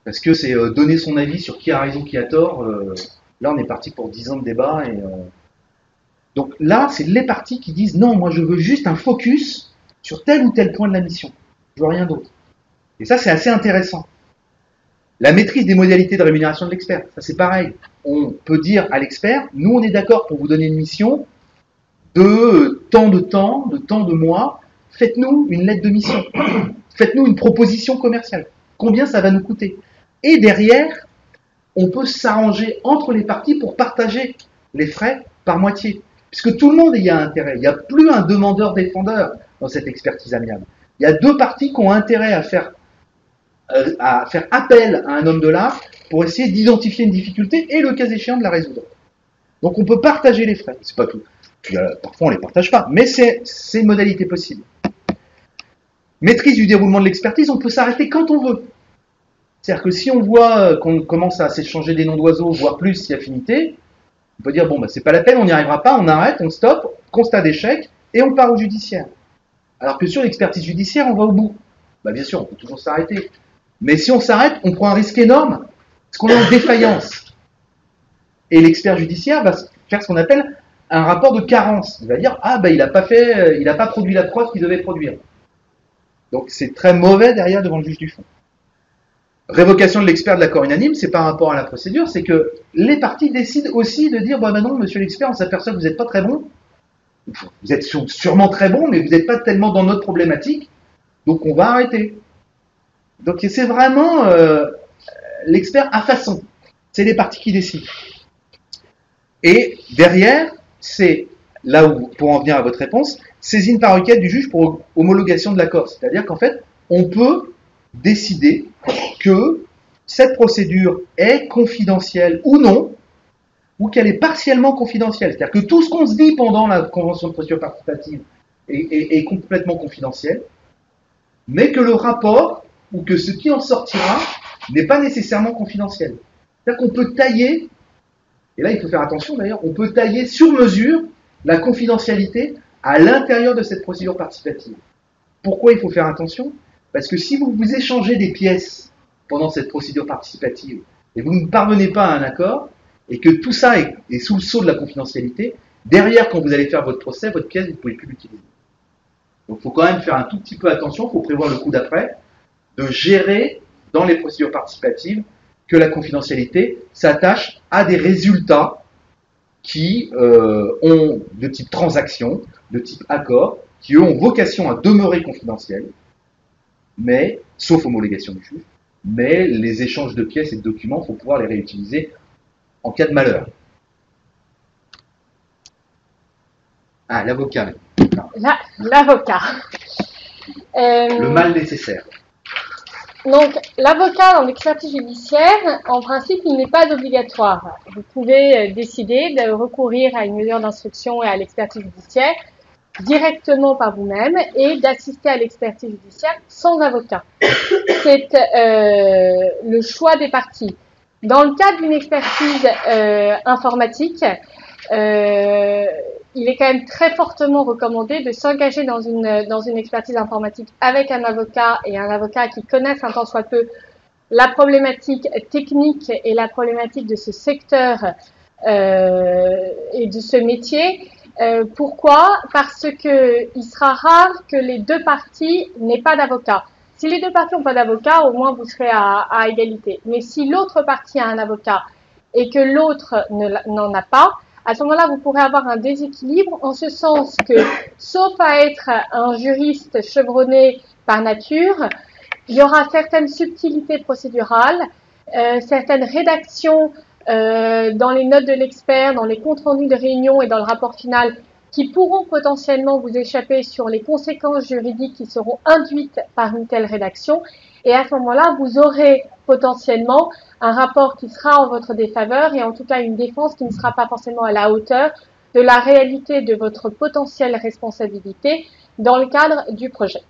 Parce que c'est donner son avis sur qui a raison, qui a tort. Là, on est parti pour 10 ans de débat. Donc là, c'est les parties qui disent, non, moi, je veux juste un focus sur tel ou tel point de la mission. Je veux rien d'autre. Et ça, c'est assez intéressant. La maîtrise des modalités de rémunération de l'expert, ça c'est pareil. On peut dire à l'expert, nous on est d'accord pour vous donner une mission de temps de mois, faites-nous une lettre de mission, faites-nous une proposition commerciale. Combien ça va nous coûter? Et derrière, on peut s'arranger entre les parties pour partager les frais par moitié. Puisque tout le monde y a intérêt. Il n'y a plus un demandeur-défendeur dans cette expertise amiable. Il y a 2 parties qui ont intérêt à faire appel à un homme de l'art pour essayer d'identifier une difficulté et le cas échéant de la résoudre. Donc on peut partager les frais, c'est pas tout. Parfois on les partage pas, mais c'est une modalité possible. Maîtrise du déroulement de l'expertise, on peut s'arrêter quand on veut. C'est-à-dire que si on voit qu'on commence à s'échanger des noms d'oiseaux, voire plus si affinité, on peut dire bon bah c'est pas la peine, on n'y arrivera pas, on arrête, on stoppe, constat d'échec et on part au judiciaire. Alors que sur l'expertise judiciaire, on va au bout. Bah bien sûr, on peut toujours s'arrêter. Mais si on s'arrête, on prend un risque énorme, parce qu'on est en défaillance. Et l'expert judiciaire va faire ce qu'on appelle un rapport de carence. Il va dire, ah ben il n'a pas produit la preuve qu'il devait produire. Donc c'est très mauvais derrière devant le juge du fond. Révocation de l'expert de l'accord unanime, c'est par rapport à la procédure, c'est que les parties décident aussi de dire, bah non, monsieur l'expert, on s'aperçoit que vous n'êtes pas très bon. Vous êtes sûrement très bon, mais vous n'êtes pas tellement dans notre problématique, donc on va arrêter. Donc c'est vraiment l'expert à façon. C'est les parties qui décident. Et derrière, c'est là où, pour en venir à votre réponse, saisine par requête du juge pour homologation de l'accord. C'est-à-dire qu'en fait, on peut décider que cette procédure est confidentielle ou non, ou qu'elle est partiellement confidentielle. C'est-à-dire que tout ce qu'on se dit pendant la convention de procédure participative est complètement confidentiel, mais que le rapport ou que ce qui en sortira n'est pas nécessairement confidentiel. C'est-à-dire qu'on peut tailler, et là il faut faire attention d'ailleurs, on peut tailler sur mesure la confidentialité à l'intérieur de cette procédure participative. Pourquoi il faut faire attention? Parce que si vous échangez des pièces pendant cette procédure participative et vous ne parvenez pas à un accord, et que tout ça est sous le sceau de la confidentialité, derrière quand vous allez faire votre procès, votre pièce, vous ne pouvez plus l'utiliser. Donc il faut quand même faire un tout petit peu attention, il faut prévoir le coup d'après, de gérer dans les procédures participatives que la confidentialité s'attache à des résultats qui ont de type transaction, de type accord, qui eux ont vocation à demeurer confidentiels, mais, sauf homologation du juge, mais les échanges de pièces et de documents, il faut pouvoir les réutiliser en cas de malheur. Ah, l'avocat. L'avocat. Le mal nécessaire. Donc, l'avocat dans l'expertise judiciaire, en principe, il n'est pas obligatoire. Vous pouvez décider de recourir à une mesure d'instruction et à l'expertise judiciaire directement par vous-même et d'assister à l'expertise judiciaire sans avocat. C'est le choix des parties. Dans le cadre d'une expertise informatique, il est quand même très fortement recommandé de s'engager dans une expertise informatique avec un avocat et un avocat qui connaisse un tant soit peu la problématique technique et la problématique de ce secteur et de ce métier. Pourquoi? Parce que il sera rare que les deux parties n'aient pas d'avocat. Si les deux parties n'ont pas d'avocat, au moins vous serez à égalité. Mais si l'autre partie a un avocat et que l'autre n'en a pas, à ce moment-là, vous pourrez avoir un déséquilibre en ce sens que, sauf à être un juriste chevronné par nature, il y aura certaines subtilités procédurales, certaines rédactions dans les notes de l'expert, dans les comptes rendus de réunion et dans le rapport final qui pourront potentiellement vous échapper sur les conséquences juridiques qui seront induites par une telle rédaction. Et à ce moment-là, vous aurez potentiellement un rapport qui sera en votre défaveur et en tout cas une défense qui ne sera pas forcément à la hauteur de la réalité de votre potentielle responsabilité dans le cadre du projet.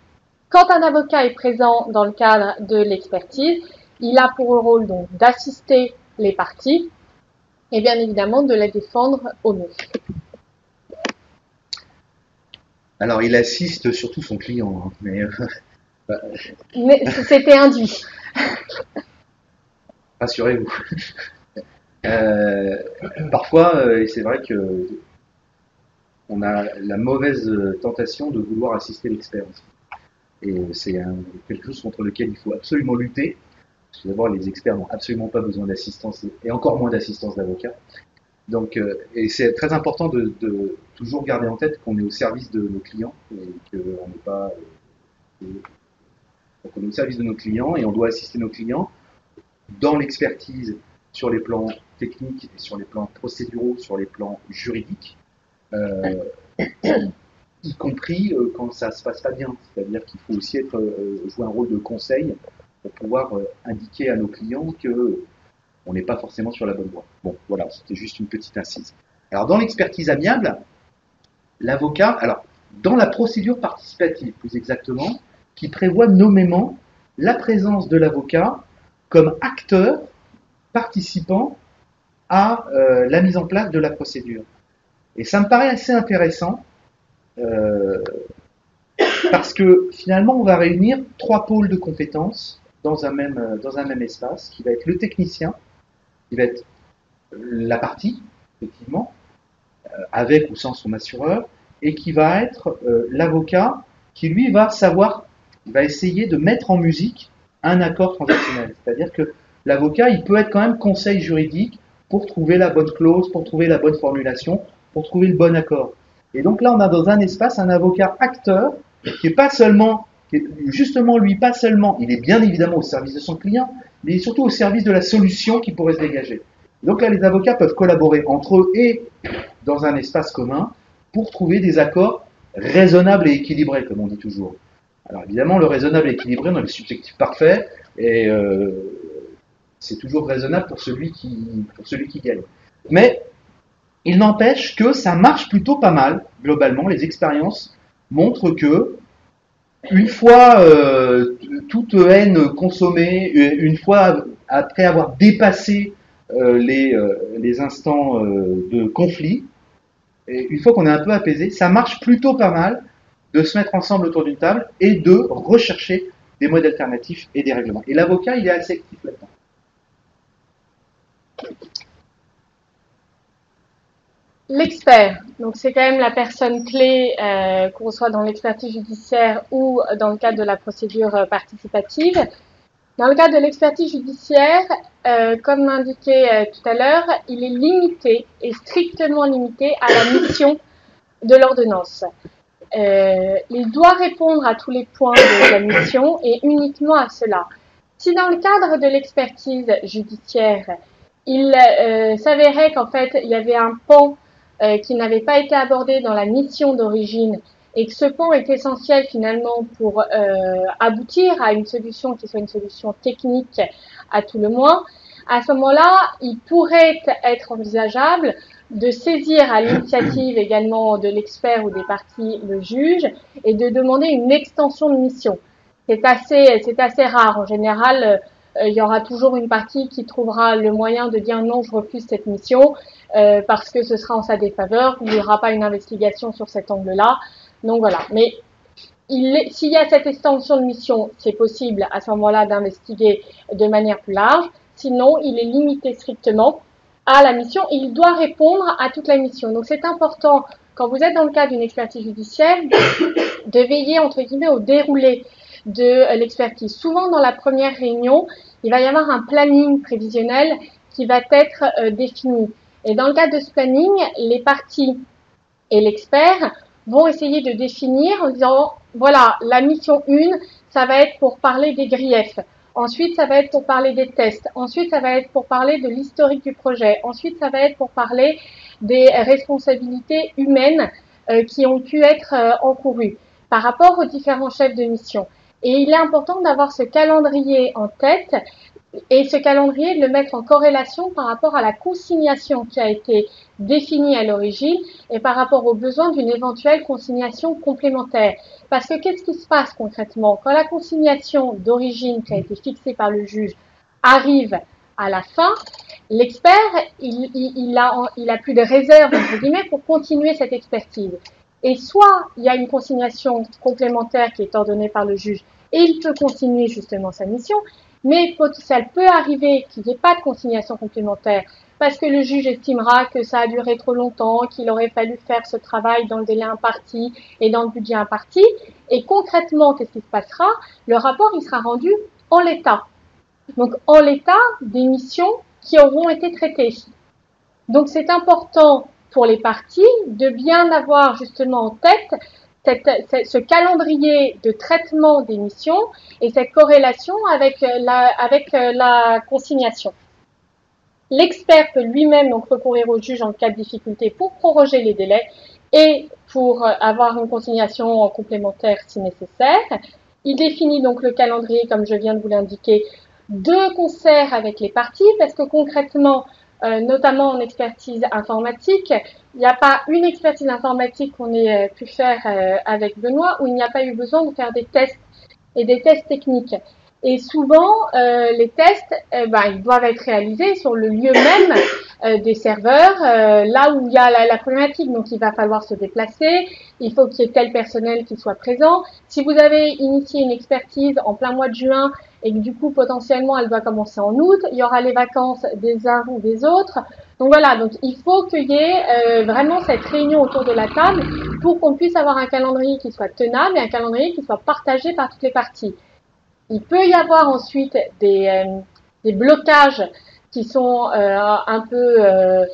Quand un avocat est présent dans le cadre de l'expertise, il a pour rôle donc d'assister les parties et bien évidemment de les défendre au mieux. Alors, il assiste surtout son client, hein, mais c'était induit. Rassurez-vous. Parfois, c'est vrai que on a la mauvaise tentation de vouloir assister l'expert aussi. Et c'est quelque chose contre lequel il faut absolument lutter. Parce que d'abord, les experts n'ont absolument pas besoin d'assistance et encore moins d'assistance d'avocat. Donc, et c'est très important de toujours garder en tête qu'on est au service de nos clients et qu'on n'est pas. Donc on est au service de nos clients et on doit assister nos clients dans l'expertise sur les plans techniques et sur les plans procéduraux, sur les plans juridiques, y compris quand ça se passe pas bien. C'est-à-dire qu'il faut aussi jouer un rôle de conseil pour pouvoir indiquer à nos clients que on n'est pas forcément sur la bonne voie. Bon, voilà, c'était juste une petite incise. Alors, dans l'expertise amiable, l'avocat, alors, dans la procédure participative, plus exactement, qui prévoit nommément la présence de l'avocat comme acteur participant à la mise en place de la procédure. Et ça me paraît assez intéressant parce que finalement, on va réunir 3 pôles de compétences dans un même espace, qui va être le technicien, qui va être la partie, effectivement, avec ou sans son assureur, et qui va être l'avocat qui, lui, va essayer de mettre en musique un accord transactionnel. C'est-à-dire que l'avocat, il peut être quand même conseil juridique pour trouver la bonne clause, pour trouver la bonne formulation, pour trouver le bon accord. Et donc là, on a dans un espace un avocat acteur qui est pas seulement, justement lui, pas seulement, il est bien évidemment au service de son client, mais surtout au service de la solution qui pourrait se dégager. Donc là, les avocats peuvent collaborer entre eux et dans un espace commun pour trouver des accords raisonnables et équilibrés, comme on dit toujours. Alors évidemment, le raisonnable et équilibré, on a le subjectif parfait, et c'est toujours raisonnable pour celui qui gagne. Mais il n'empêche que ça marche plutôt pas mal, globalement. Les expériences montrent que une fois toute haine consommée, une fois après avoir dépassé les instants de conflit, et une fois qu'on est un peu apaisé, ça marche plutôt pas mal de se mettre ensemble autour d'une table et de rechercher des modes alternatifs et des règlements. Et l'avocat, il est assez actif là-dedans. L'expert, donc c'est quand même la personne clé qu'on soit dans l'expertise judiciaire ou dans le cadre de la procédure participative. Dans le cadre de l'expertise judiciaire, comme indiqué tout à l'heure, il est limité et strictement limité à la mission de l'ordonnance. Il doit répondre à tous les points de la mission et uniquement à cela. Si dans le cadre de l'expertise judiciaire, il s'avérait qu'en fait, il y avait un pan qui n'avait pas été abordé dans la mission d'origine et que ce pan est essentiel finalement pour aboutir à une solution qui soit une solution technique à tout le moins, à ce moment-là, il pourrait être envisageable de saisir à l'initiative également de l'expert ou des parties le juge et de demander une extension de mission. C'est assez rare. En général, il y aura toujours une partie qui trouvera le moyen de dire non, je refuse cette mission parce que ce sera en sa défaveur, il n'y aura pas une investigation sur cet angle-là. Donc voilà. Mais s'il y a cette extension de mission, c'est possible à ce moment-là d'investiguer de manière plus large. Sinon, il est limité strictement à la mission et il doit répondre à toute la mission. Donc, c'est important, quand vous êtes dans le cadre d'une expertise judiciaire, de veiller, entre guillemets, au déroulé de l'expertise. Souvent, dans la première réunion, il va y avoir un planning prévisionnel qui va être défini. Et dans le cadre de ce planning, les parties et l'expert vont essayer de définir en disant, voilà, la mission 1, ça va être pour parler des griefs. Ensuite, ça va être pour parler des tests. Ensuite, ça va être pour parler de l'historique du projet. Ensuite, ça va être pour parler des responsabilités humaines qui ont pu être encourues par rapport aux différents chefs de mission. Et il est important d'avoir ce calendrier en tête et ce calendrier de le mettre en corrélation par rapport à la consignation qui a été définie à l'origine et par rapport aux besoins d'une éventuelle consignation complémentaire. Parce que qu'est-ce qui se passe concrètement? Quand la consignation d'origine qui a été fixée par le juge arrive à la fin, l'expert, il a plus de réserve, entre guillemets, pour continuer cette expertise. Et soit il y a une consignation complémentaire qui est ordonnée par le juge et il peut continuer justement sa mission, mais ça peut arriver qu'il n'y ait pas de consignation complémentaire parce que le juge estimera que ça a duré trop longtemps, qu'il aurait fallu faire ce travail dans le délai imparti et dans le budget imparti. Et concrètement, qu'est-ce qui se passera? Le rapport, il sera rendu en l'état. Donc, en l'état des missions qui auront été traitées. Donc, c'est important pour les parties de bien avoir justement en tête ce calendrier de traitement des missions et cette corrélation avec la consignation. L'expert peut lui-même donc recourir au juge en cas de difficulté pour proroger les délais et pour avoir une consignation complémentaire si nécessaire. Il définit donc le calendrier, comme je viens de vous l'indiquer, de concert avec les parties, parce que concrètement, notamment en expertise informatique, il n'y a pas une expertise informatique qu'on ait pu faire avec Benoît où il n'y a pas eu besoin de faire des tests et des tests techniques. Et souvent, les tests, ils doivent être réalisés sur le lieu même des serveurs, là où il y a la problématique. Donc, il va falloir se déplacer, il faut qu'il y ait tel personnel qui soit présent. Si vous avez initié une expertise en plein mois de juin et que du coup, potentiellement, elle doit commencer en août, il y aura les vacances des uns ou des autres. Donc voilà, donc il faut qu'il y ait vraiment cette réunion autour de la table pour qu'on puisse avoir un calendrier qui soit tenable et un calendrier qui soit partagé par toutes les parties. Il peut y avoir ensuite des blocages qui sont un peu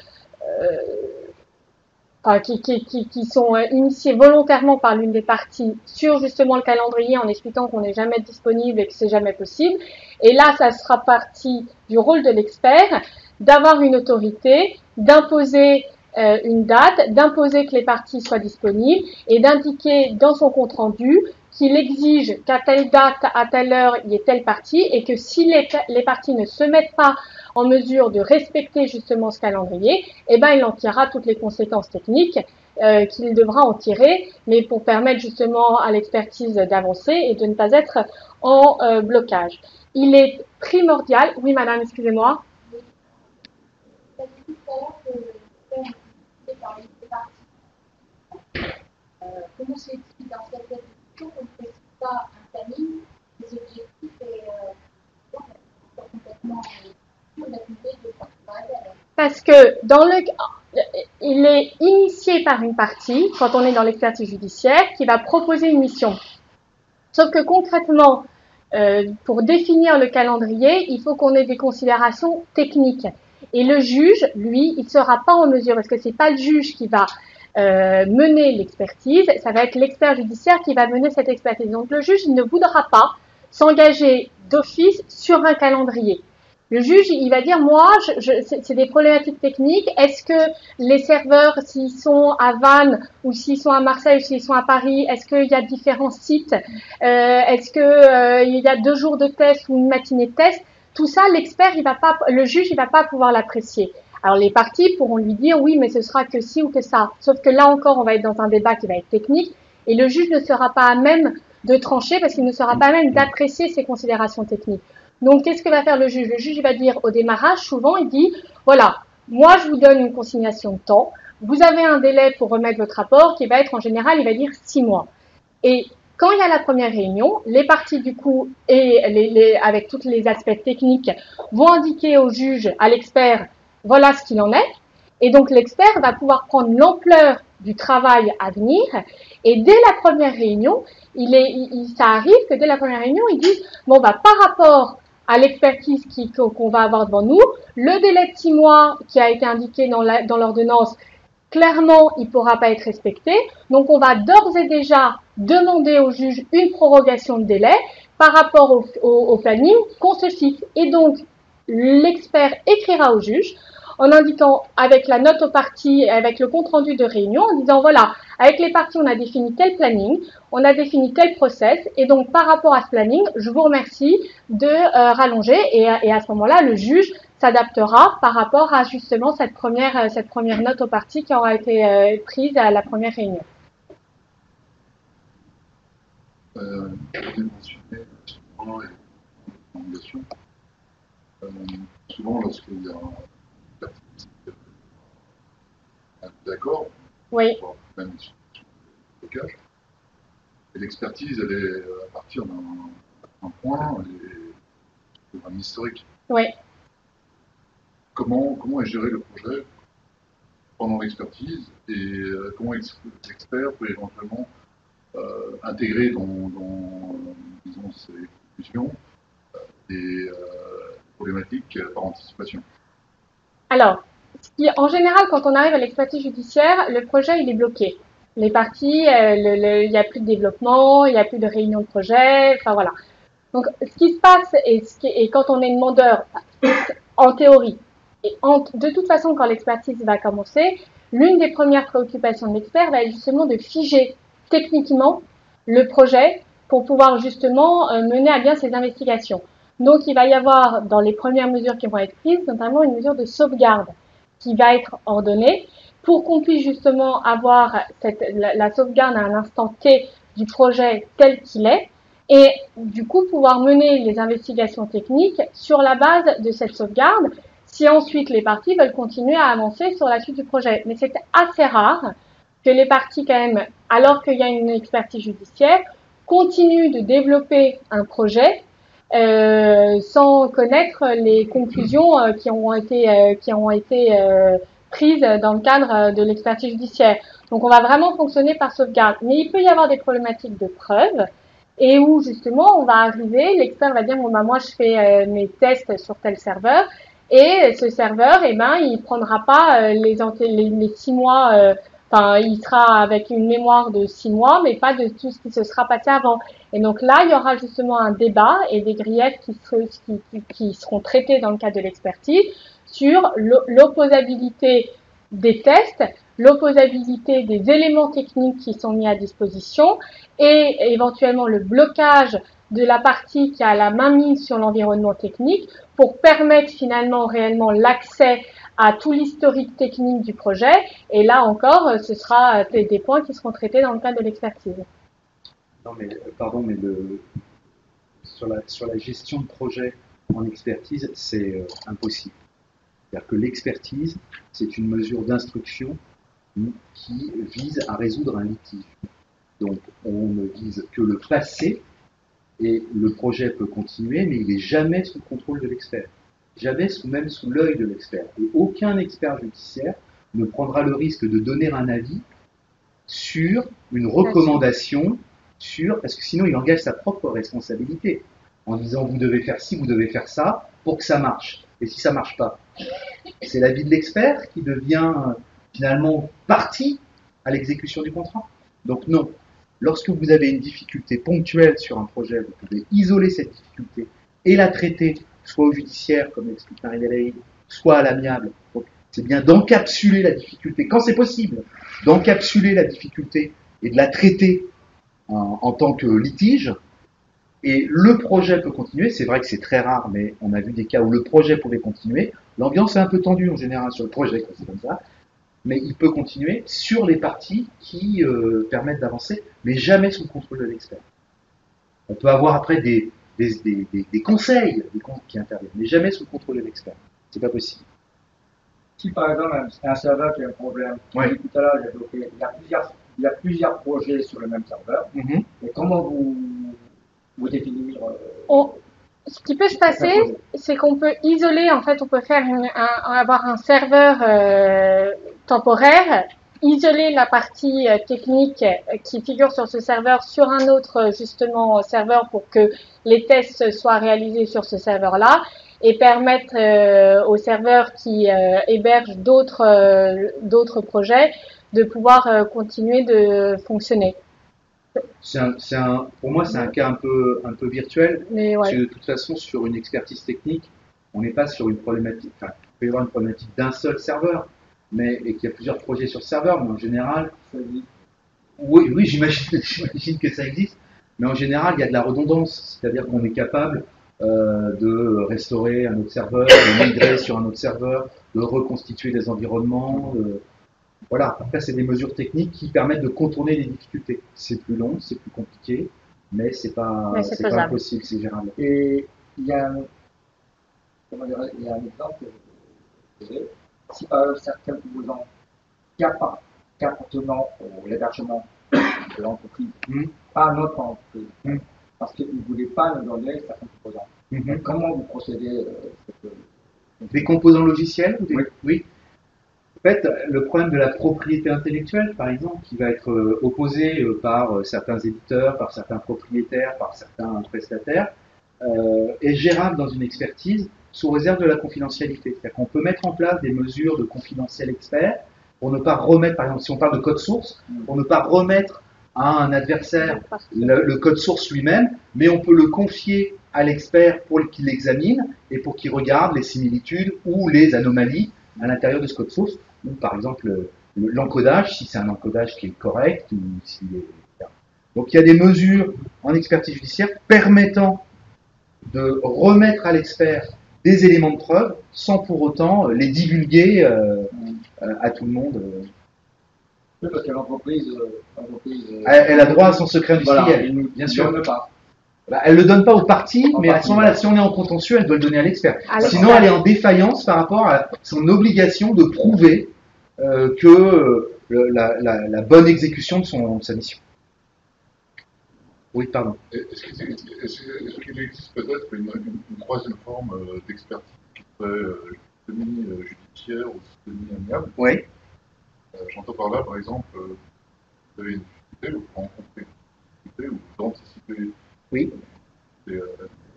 qui sont initiés volontairement par l'une des parties sur justement le calendrier en expliquant qu'on n'est jamais disponible et que c'est jamais possible. Et là, ça sera partie du rôle de l'expert d'avoir une autorité, d'imposer une date, d'imposer que les parties soient disponibles et d'indiquer dans son compte rendu qu'il exige qu'à telle date, à telle heure, il y ait telle partie et que si les parties ne se mettent pas en mesure de respecter justement ce calendrier, il en tirera toutes les conséquences techniques qu'il devra en tirer, mais pour permettre justement à l'expertise d'avancer et de ne pas être en blocage. Il est primordial, oui madame, excusez-moi. Comment c'est écrit dans cette question qu'on ne précise pas un planning, des objectifs et complètement de travail. Parce que il est initié par une partie, quand on est dans l'expertise judiciaire, qui va proposer une mission. Sauf que concrètement, pour définir le calendrier, il faut qu'on ait des considérations techniques. Et le juge, lui, il ne sera pas en mesure, parce que c'est pas le juge qui va mener l'expertise, ça va être l'expert judiciaire qui va mener cette expertise. Donc le juge, il ne voudra pas s'engager d'office sur un calendrier. Le juge, il va dire, moi, c'est des problématiques techniques. Est-ce que les serveurs, s'ils sont à Vannes ou s'ils sont à Marseille ou s'ils sont à Paris, est-ce qu'il y a différents sites? Est-ce que il y a 2 jours de test ou une matinée de test? Tout ça, le juge, il va pas pouvoir l'apprécier. Alors les parties pourront lui dire, oui, mais ce sera que ci ou que ça. Sauf que là encore, on va être dans un débat qui va être technique et le juge ne sera pas à même de trancher parce qu'il ne sera pas à même d'apprécier ces considérations techniques. Donc, qu'est-ce que va faire le juge? Le juge, il va dire au démarrage, souvent, il dit, voilà, moi, je vous donne une consignation de temps. Vous avez un délai pour remettre votre rapport qui va être, en général, il va dire 6 mois. Et Quand il y a la première réunion, les parties du coup et avec tous les aspects techniques vont indiquer au juge, à l'expert, voilà ce qu'il en est. Et donc l'expert va pouvoir prendre l'ampleur du travail à venir. Et dès la première réunion, ça arrive que dès la première réunion, ils disent bon bah par rapport à l'expertise qu'on va avoir devant nous, le délai de 6 mois qui a été indiqué dans l'ordonnance, clairement, il ne pourra pas être respecté. Donc, on va d'ores et déjà demander au juge une prorogation de délai par rapport au planning qu'on se fixe. Et donc, l'expert écrira au juge en indiquant avec la note aux parties, avec le compte-rendu de réunion, en disant voilà, avec les parties, on a défini tel planning, on a défini tel process, et donc par rapport à ce planning, je vous remercie de rallonger, et à ce moment-là, le juge s'adaptera par rapport à justement cette première note aux parties qui aura été prise à la première réunion. Vous avez mentionné souvent les recommandations. Souvent, lorsqu'il y a un d'accord, Oui. même sur le blocage, et l'expertise, elle est à partir d'un point et d'un historique. Oui. Comment est géré le projet pendant l'expertise et comment l'expert peut éventuellement intégrer dans disons, ces conclusions des problématiques par anticipation. Alors, en général, quand on arrive à l'expertise judiciaire, le projet il est bloqué. Les parties, il n'y a plus de développement, il n'y a plus de réunion de projet, enfin voilà. Donc, ce qui se passe et quand on est demandeur, en théorie, et de toute façon, quand l'expertise va commencer, l'une des premières préoccupations de l'expert va être justement de figer techniquement le projet pour pouvoir justement mener à bien ses investigations. Donc, il va y avoir, dans les premières mesures qui vont être prises, notamment une mesure de sauvegarde qui va être ordonnée pour qu'on puisse justement avoir la sauvegarde à un instant T du projet tel qu'il est et du coup pouvoir mener les investigations techniques sur la base de cette sauvegarde si ensuite les parties veulent continuer à avancer sur la suite du projet. Mais c'est assez rare que les parties, quand même, alors qu'il y a une expertise judiciaire, continuent de développer un projet sans connaître les conclusions qui ont été prises dans le cadre de l'expertise judiciaire. Donc on va vraiment fonctionner par sauvegarde. Mais il peut y avoir des problématiques de preuve et où justement on va arriver, l'expert va dire bon bah moi je fais mes tests sur tel serveur et ce serveur il prendra pas les 6 mois enfin il sera avec une mémoire de 6 mois mais pas de tout ce qui se sera passé avant. Et donc là il y aura justement un débat et des griefs qui seront traités dans le cadre de l'expertise sur l'opposabilité des tests, l'opposabilité des éléments techniques qui sont mis à disposition et éventuellement le blocage de la partie qui a la main mise sur l'environnement technique pour permettre finalement réellement l'accès à tout l'historique technique du projet. Et là encore, ce sera des points qui seront traités dans le cadre de l'expertise. Non mais, pardon, mais sur la gestion de projet en expertise, c'est impossible. C'est-à-dire que l'expertise, c'est une mesure d'instruction qui vise à résoudre un litige. Donc, on ne vise que le passé, et le projet peut continuer, mais il n'est jamais sous le contrôle de l'expert. Jamais même sous l'œil de l'expert. Et aucun expert judiciaire ne prendra le risque de donner un avis sur une recommandation, parce que sinon il engage sa propre responsabilité, en disant vous devez faire ci, vous devez faire ça, pour que ça marche. Et si ça marche pas, c'est l'avis de l'expert qui devient finalement partie à l'exécution du contrat. Donc non, lorsque vous avez une difficulté ponctuelle sur un projet, vous pouvez isoler cette difficulté et la traiter, soit au judiciaire, comme l'explique Marie-Lélie, soit à l'amiable. Donc c'est bien d'encapsuler la difficulté, quand c'est possible, d'encapsuler la difficulté et de la traiter en tant que litige. Et le projet peut continuer, c'est vrai que c'est très rare, mais on a vu des cas où le projet pouvait continuer. L'ambiance est un peu tendue en général sur le projet, quand c'est comme ça. Mais il peut continuer sur les parties qui permettent d'avancer, mais jamais sous le contrôle de l'expert. On peut avoir après des conseils qui interviennent, mais jamais sous le contrôle de l'expert. C'est pas possible. Si par exemple un serveur qui a un problème, Oui. tout à l'heure j'ai bloqué, il y a plusieurs il y a plusieurs projets sur le même serveur. Mhm. Et comment vous définir Ce qui peut se passer, c'est qu'on peut isoler, en fait, on peut faire avoir un serveur temporaire, isoler la partie technique qui figure sur ce serveur sur un autre, justement, serveur pour que les tests soient réalisés sur ce serveur-là et permettre aux serveurs qui hébergent d'autres projets de pouvoir continuer de fonctionner. Pour moi, c'est un cas un peu virtuel. Mais Parce que ouais. de toute façon, sur une expertise technique, on n'est pas sur une problématique. Enfin, il peut y avoir une problématique d'un seul serveur, et qu'il y a plusieurs projets sur ce serveur, mais en général, oui, j'imagine que ça existe. Mais en général, il y a de la redondance, c'est-à-dire qu'on est capable de restaurer un autre serveur, de migrer sur un autre serveur, de reconstituer des environnements. Voilà, après, c'est des mesures techniques qui permettent de contourner les difficultés. C'est plus long, c'est plus compliqué, mais c'est pas faisable. impossible, c'est gérable. Et il y a il y a un exemple que je dirais. Si par exemple certains composants qu'appartenant à l'hébergement de l'entreprise, pas à notre entreprise, parce qu'ils ne voulaient pas nous donner certains composants. Comment vous procédez Des composants logiciels Oui. En fait, le problème de la propriété intellectuelle, par exemple, qui va être opposé par certains éditeurs, par certains propriétaires, par certains prestataires, est gérable dans une expertise sous réserve de la confidentialité. C'est-à-dire qu'on peut mettre en place des mesures de confidentiel expert pour ne pas remettre, par exemple, si on parle de code source, pour ne pas remettre à un adversaire le code source lui-même, mais on peut le confier à l'expert pour qu'il l'examine et pour qu'il regarde les similitudes ou les anomalies à l'intérieur de ce code source, ou par exemple l'encodage, si c'est un encodage qui est correct, ou s'il est... Donc il y a des mesures en expertise judiciaire permettant de remettre à l'expert des éléments de preuve sans pour autant les divulguer à tout le monde. Oui, parce que l'entreprise Elle a droit à son secret industriel, voilà, bien sûr. Pas. Bah, elle ne le donne pas aux parties, mais à ce moment-là, ouais. si on est en contentieux, elle doit le donner à l'expert. À l'expert. Sinon, elle est en défaillance par rapport à son obligation de prouver que la bonne exécution de sa mission. Oui, pardon. Est-ce qu'il existe peut-être une troisième forme d'expertise qui serait semi-judiciaire ou semi-amiable? Oui. J'entends par là, par exemple, vous avez une difficulté, vous rencontrez une difficulté, ou vous anticipez. Oui.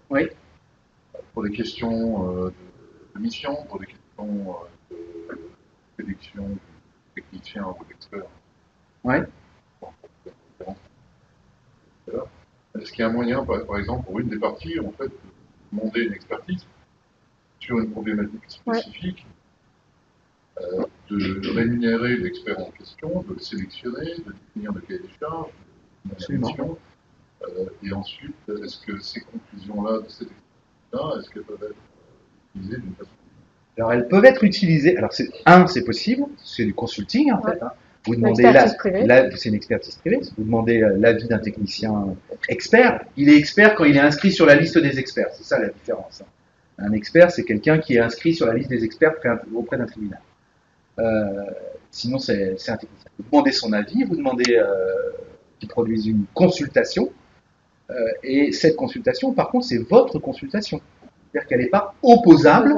Oui. Pour des questions de mission, pour des questions de sélection du technicien ou d'expert. Oui. Est-ce qu'il y a un moyen, par exemple, pour une des parties, en fait, de demander une expertise sur une problématique spécifique, de rémunérer l'expert en question, de le sélectionner, de définir le cahier des charges, de la mission, et ensuite, est-ce que ces conclusions-là, de cette expertise-là, est-ce qu'elles peuvent être utilisées d'une façon? Alors, elles peuvent être utilisées. Alors, c'est possible, c'est du consulting, en fait. Hein. Vous demandez c'est une expertise privée. Vous demandez l'avis d'un technicien expert. Il est expert quand il est inscrit sur la liste des experts. C'est ça la différence. Un expert, c'est quelqu'un qui est inscrit sur la liste des experts auprès d'un tribunal. Sinon, c'est un technicien. Vous demandez son avis, vous demandez qu'il produise une consultation. Et cette consultation, par contre, c'est votre consultation. C'est-à-dire qu'elle n'est pas opposable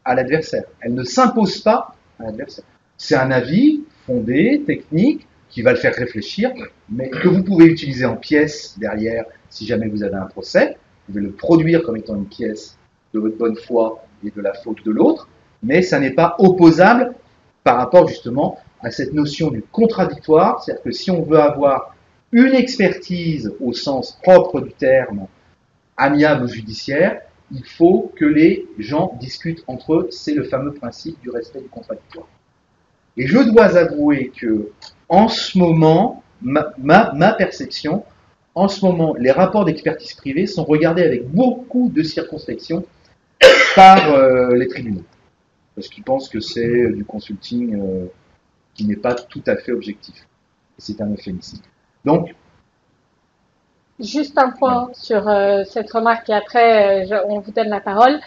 à l'adversaire. Elle ne s'impose pas à l'adversaire. C'est un avis fondé, technique, qui va le faire réfléchir, mais que vous pouvez utiliser en pièce derrière si jamais vous avez un procès. Vous pouvez le produire comme étant une pièce de votre bonne foi et de la faute de l'autre, mais ça n'est pas opposable par rapport justement à cette notion du contradictoire. C'est-à-dire que si on veut avoir une expertise au sens propre du terme, amiable ou judiciaire, il faut que les gens discutent entre eux. C'est le fameux principe du respect du contradictoire. Et je dois avouer que, en ce moment, ma perception, en ce moment, les rapports d'expertise privée sont regardés avec beaucoup de circonspection par les tribunaux. Parce qu'ils pensent que c'est du consulting qui n'est pas tout à fait objectif. C'est un euphémisme. Donc, juste un point sur cette remarque et après on vous donne la parole.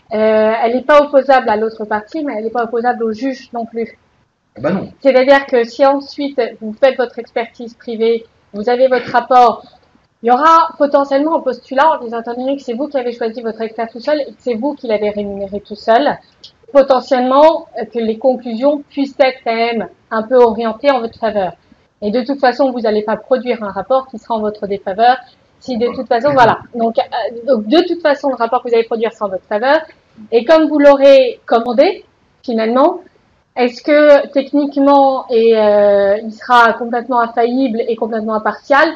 Elle n'est pas opposable à l'autre partie, mais elle n'est pas opposable au juge non plus. Bah non. C'est-à-dire que si ensuite vous faites votre expertise privée, vous avez votre rapport, il y aura potentiellement un postulat en disant, étant donné que c'est vous qui avez choisi votre expert tout seul et que c'est vous qui l'avez rémunéré tout seul, potentiellement que les conclusions puissent être quand même un peu orientées en votre faveur. Et de toute façon, vous n'allez pas produire un rapport qui sera en votre défaveur. Si de toute façon, voilà. Donc de toute façon, le rapport que vous allez produire sera en votre faveur. Et comme vous l'aurez commandé, finalement, est-ce que techniquement il sera complètement infaillible et complètement impartial?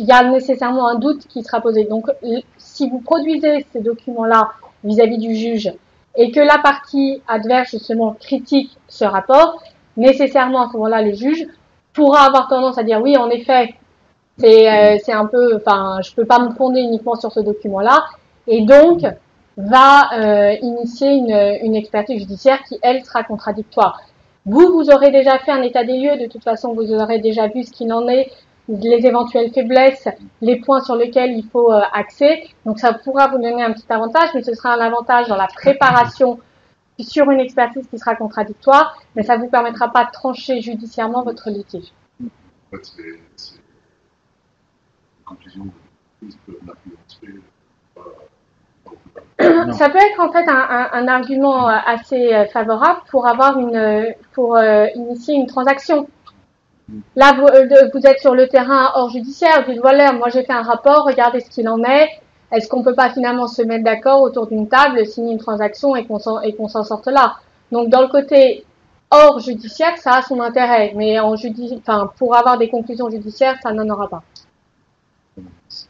Il y a nécessairement un doute qui sera posé. Donc, si vous produisez ces documents-là vis-à-vis du juge et que la partie adverse justement critique ce rapport, nécessairement à ce moment-là, le juge pourra avoir tendance à dire oui, en effet, c'est un peu, enfin, je peux pas me fonder uniquement sur ce document-là, et donc va initier une expertise judiciaire qui, elle, sera contradictoire. Vous aurez déjà fait un état des lieux, de toute façon, vous aurez déjà vu ce qu'il en est, les éventuelles faiblesses, les points sur lesquels il faut axer. Donc ça pourra vous donner un petit avantage, mais ce sera un avantage dans la préparation sur une expertise qui sera contradictoire, mais ça ne vous permettra pas de trancher judiciairement votre litige. En fait, c'est les conclusions de l'entreprise peuvent l'influencer. Ça peut être en fait un argument assez favorable pour avoir initier une transaction. Là, vous êtes sur le terrain hors judiciaire, vous dites voilà, moi j'ai fait un rapport, regardez ce qu'il en est. Est-ce qu'on peut pas finalement se mettre d'accord autour d'une table, signer une transaction et qu'on s'en sorte là? Donc dans le côté hors judiciaire, ça a son intérêt, mais pour avoir des conclusions judiciaires, ça n'en aura pas.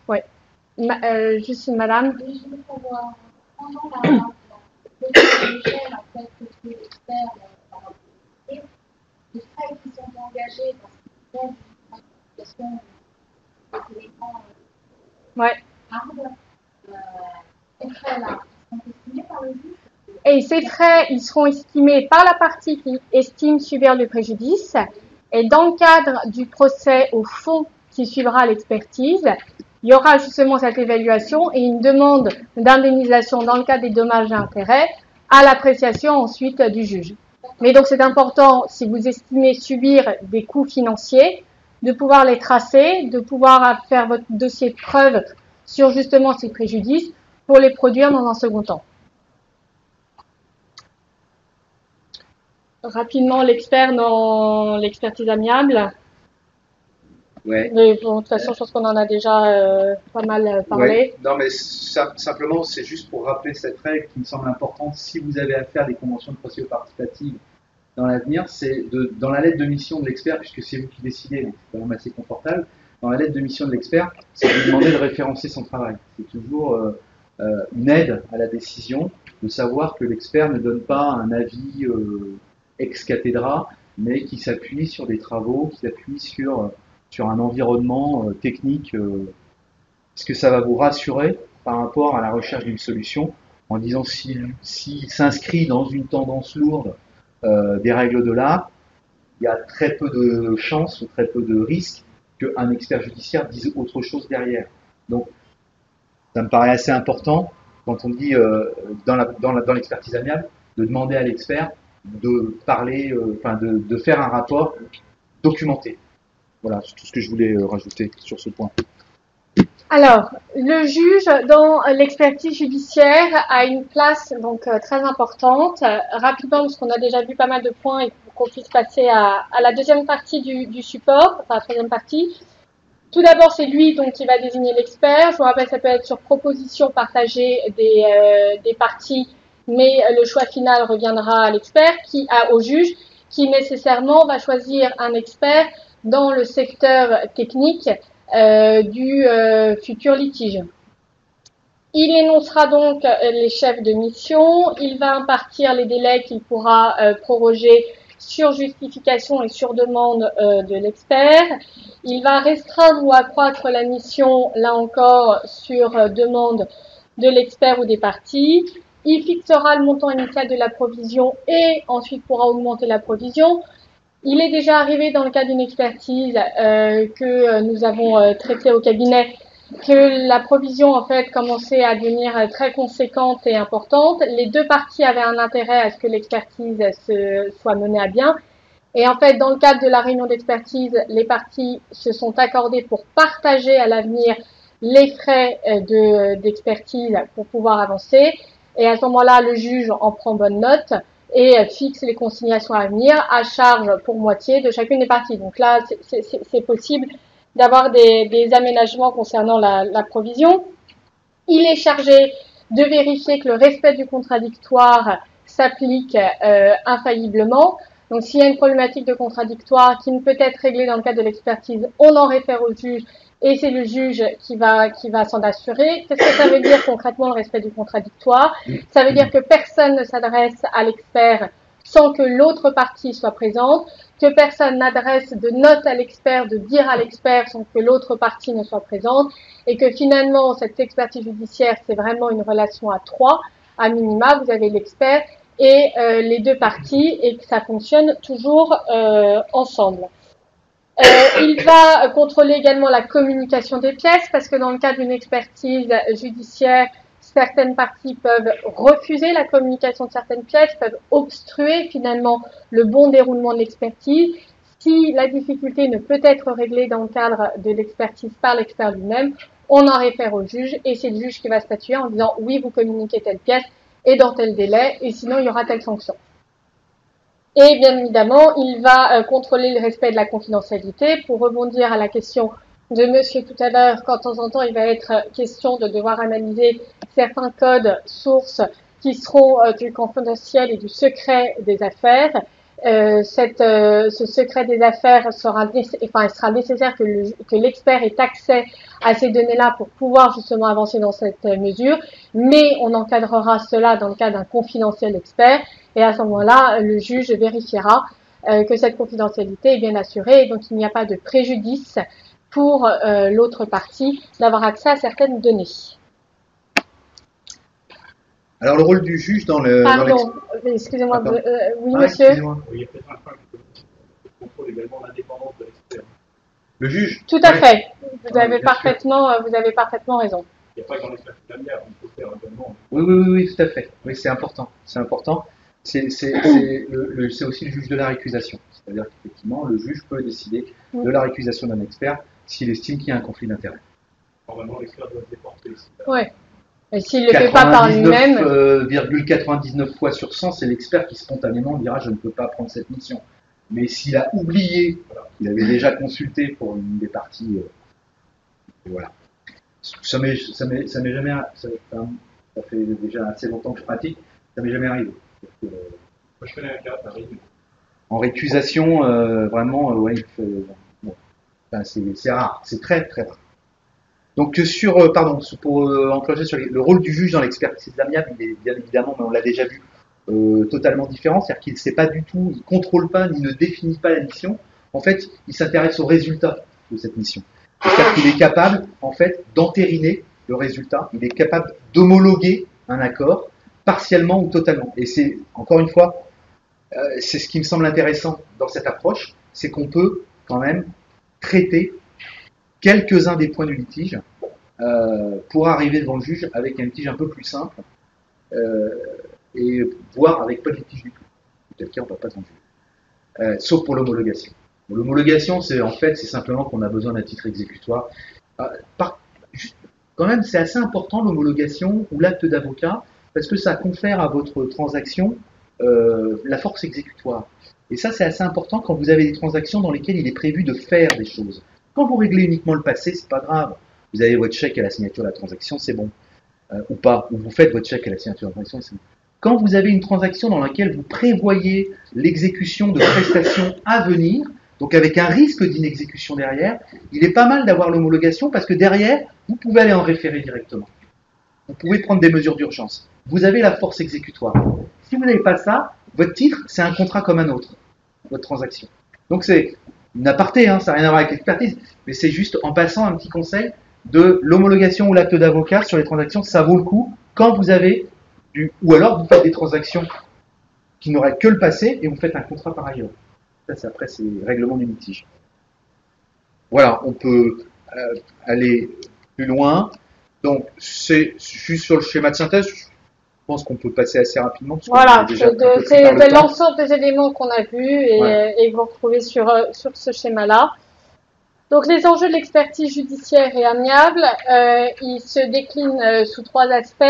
Oui. Juste une madame. Oui, je veux savoir, pendant l'échelle, en fait, que tu es expert dans la publicité, les frais qui sont engagés dans cette situation des éléments hard, ces frais-là, sont estimés par le juge? Et ces frais, ils seront estimés par la partie qui estime subir le préjudice. Et dans le cadre du procès au fond qui suivra l'expertise, il y aura justement cette évaluation et une demande d'indemnisation dans le cadre des dommages et intérêts à l'appréciation ensuite du juge. Mais donc c'est important, si vous estimez subir des coûts financiers, de pouvoir les tracer, de pouvoir faire votre dossier de preuve sur justement ces préjudices pour les produire dans un second temps. Rapidement, l'expert dans l'expertise amiable. Ouais. Mais bon, de toute façon, je pense qu'on en a déjà pas mal parlé. Ouais. Non, mais simplement, c'est juste pour rappeler cette règle qui me semble importante. Si vous avez à faire des conventions de procédure participative dans l'avenir, c'est dans la lettre de mission de l'expert, puisque c'est vous qui décidez, donc c'est quand même assez confortable. Dans la lettre de mission de l'expert, c'est de lui demander de référencer son travail. C'est toujours une aide à la décision de savoir que l'expert ne donne pas un avis ex cathedra, mais qui s'appuie sur des travaux, qui s'appuie sur un environnement technique. Est-ce que ça va vous rassurer par rapport à la recherche d'une solution en disant s'il s'inscrit dans une tendance lourde des règles de l'art, il y a très peu de chances ou très peu de risques qu'un expert judiciaire dise autre chose derrière. Donc, ça me paraît assez important quand on dit dans l'expertise amiable de demander à l'expert de parler, de faire un rapport documenté. Voilà, c'est tout ce que je voulais rajouter sur ce point. Alors, le juge dans l'expertise judiciaire a une place donc très importante. Rapidement, parce qu'on a déjà vu pas mal de points et pour qu'on puisse passer à la deuxième partie du support, enfin la troisième partie. Tout d'abord, c'est lui donc qui va désigner l'expert. Je vous rappelle, ça peut être sur proposition partagée des parties, mais le choix final reviendra à l'expert, au juge, qui nécessairement va choisir un expert dans le secteur technique du futur litige. Il énoncera donc les chefs de mission, il va impartir les délais qu'il pourra proroger sur justification et sur demande de l'expert. Il va restreindre ou accroître la mission, là encore, sur demande de l'expert ou des parties. Il fixera le montant initial de la provision et ensuite pourra augmenter la provision. Il est déjà arrivé dans le cas d'une expertise que nous avons traitée au cabinet que la provision en fait commençait à devenir très conséquente et importante. Les deux parties avaient un intérêt à ce que l'expertise soit menée à bien Et en fait, dans le cadre de la réunion d'expertise, les parties se sont accordées pour partager à l'avenir les frais d'expertise pour pouvoir avancer. Et à ce moment-là, le juge en prend bonne note et fixe les consignations à venir à charge pour moitié de chacune des parties. Donc là, c'est possible d'avoir des aménagements concernant la provision. Il est chargé de vérifier que le respect du contradictoire s'applique infailliblement. Donc s'il y a une problématique de contradictoire qui ne peut être réglée dans le cadre de l'expertise, on en réfère au juge et c'est le juge qui va s'en assurer. Qu'est-ce que ça veut dire concrètement le respect du contradictoire? Ça veut dire que personne ne s'adresse à l'expert sans que l'autre partie soit présente, que personne n'adresse de note à l'expert, de dire à l'expert sans que l'autre partie ne soit présente, et que finalement cette expertise judiciaire c'est vraiment une relation à trois, à minima, vous avez l'expert et les deux parties et que ça fonctionne toujours ensemble. Il va contrôler également la communication des pièces parce que dans le cadre d'une expertise judiciaire, certaines parties peuvent refuser la communication de certaines pièces, peuvent obstruer finalement le bon déroulement de l'expertise. Si la difficulté ne peut être réglée dans le cadre de l'expertise par l'expert lui-même, on en réfère au juge et c'est le juge qui va statuer en disant oui, vous communiquez telle pièce et dans tel délai et sinon il y aura telle sanction. Et bien évidemment, il va contrôler le respect de la confidentialité. Pour rebondir à la question de monsieur tout à l'heure, quand de temps en temps il va être question de devoir analyser certains codes sources qui seront du confidentiel et du secret des affaires, ce secret des affaires sera, il sera nécessaire que l'expert ait accès à ces données-là pour pouvoir justement avancer dans cette mesure, mais on encadrera cela dans le cadre d'un confidentiel expert, et à ce moment-là, le juge vérifiera que cette confidentialité est bien assurée, et donc il n'y a pas de préjudice pour l'autre partie d'avoir accès à certaines données. Alors, le rôle du juge dans le... Pardon, excusez-moi, oui, monsieur. Il y a peut-être un point qui contrôle également l'indépendance de l'expert. Le juge? Tout à fait. Vous avez parfaitement raison. Il n'y a pas que dans l'expertise familiale, on peut faire également. Oui, tout à fait. Oui, c'est important. C'est important. C'est aussi le juge de la récusation. C'est-à-dire qu'effectivement, le juge peut décider de la récusation d'un expert s'il estime qu'il y a un conflit d'intérêts. Normalement, l'expert doit se déporter. Oui. Et s'il ne le fait pas par lui-même. 99 fois sur 100, c'est l'expert qui spontanément dira je ne peux pas prendre cette mission. Mais s'il a oublié qu'il avait déjà consulté pour une des parties, voilà. Ça m'est jamais, ça fait déjà assez longtemps que je pratique, ça m'est jamais arrivé. Moi, je connais un cas, ça arrive. En récusation, vraiment, ouais, enfin, c'est rare, c'est très très rare. Donc pour enclencher sur le rôle du juge dans l'expertise amiable, il est bien évidemment, mais on l'a déjà vu, totalement différent, c'est-à-dire qu'il ne sait pas du tout, il ne contrôle pas ni ne définit pas la mission. En fait, il s'intéresse au résultat de cette mission. C'est-à-dire qu'il est capable, en fait, d'entériner le résultat. Il est capable d'homologuer un accord, partiellement ou totalement. Et c'est, encore une fois, c'est ce qui me semble intéressant dans cette approche, c'est qu'on peut quand même traiter quelques-uns des points du litige pour arriver devant le juge avec un litige un peu plus simple et voire avec pas de litige du tout. Peut-être qu'on ne va pas devant le juge. Sauf pour l'homologation. L'homologation, c'est simplement qu'on a besoin d'un titre exécutoire. Quand même, c'est assez important l'homologation ou l'acte d'avocat parce que ça confère à votre transaction la force exécutoire. Et ça, c'est assez important quand vous avez des transactions dans lesquelles il est prévu de faire des choses. Quand vous réglez uniquement le passé, c'est pas grave. Vous avez votre chèque à la signature de la transaction, c'est bon. Ou pas. Ou vous faites votre chèque à la signature de la transaction, c'est bon. Quand vous avez une transaction dans laquelle vous prévoyez l'exécution de prestations à venir, donc avec un risque d'inexécution derrière, il est pas mal d'avoir l'homologation parce que derrière, vous pouvez aller en référer directement. Vous pouvez prendre des mesures d'urgence. Vous avez la force exécutoire. Si vous n'avez pas ça, votre titre, c'est un contrat comme un autre, votre transaction. Donc c'est une aparté, hein, ça n'a rien à voir avec l'expertise, mais c'est juste en passant un petit conseil de l'homologation ou l'acte d'avocat sur les transactions, ça vaut le coup quand vous avez ou alors vous faites des transactions qui n'auraient que le passé et vous faites un contrat par ailleurs. Ça, après, c'est le règlement du litige. Voilà, on peut aller plus loin. Donc, c'est juste sur le schéma de synthèse. pense qu'on peut passer assez rapidement. Parce voilà, qu'on est déjà un peu pris c'est par le de temps. l'ensemble des éléments qu'on a vus et vous retrouvez sur ce schéma-là. Donc les enjeux de l'expertise judiciaire et amiable, ils se déclinent sous trois aspects,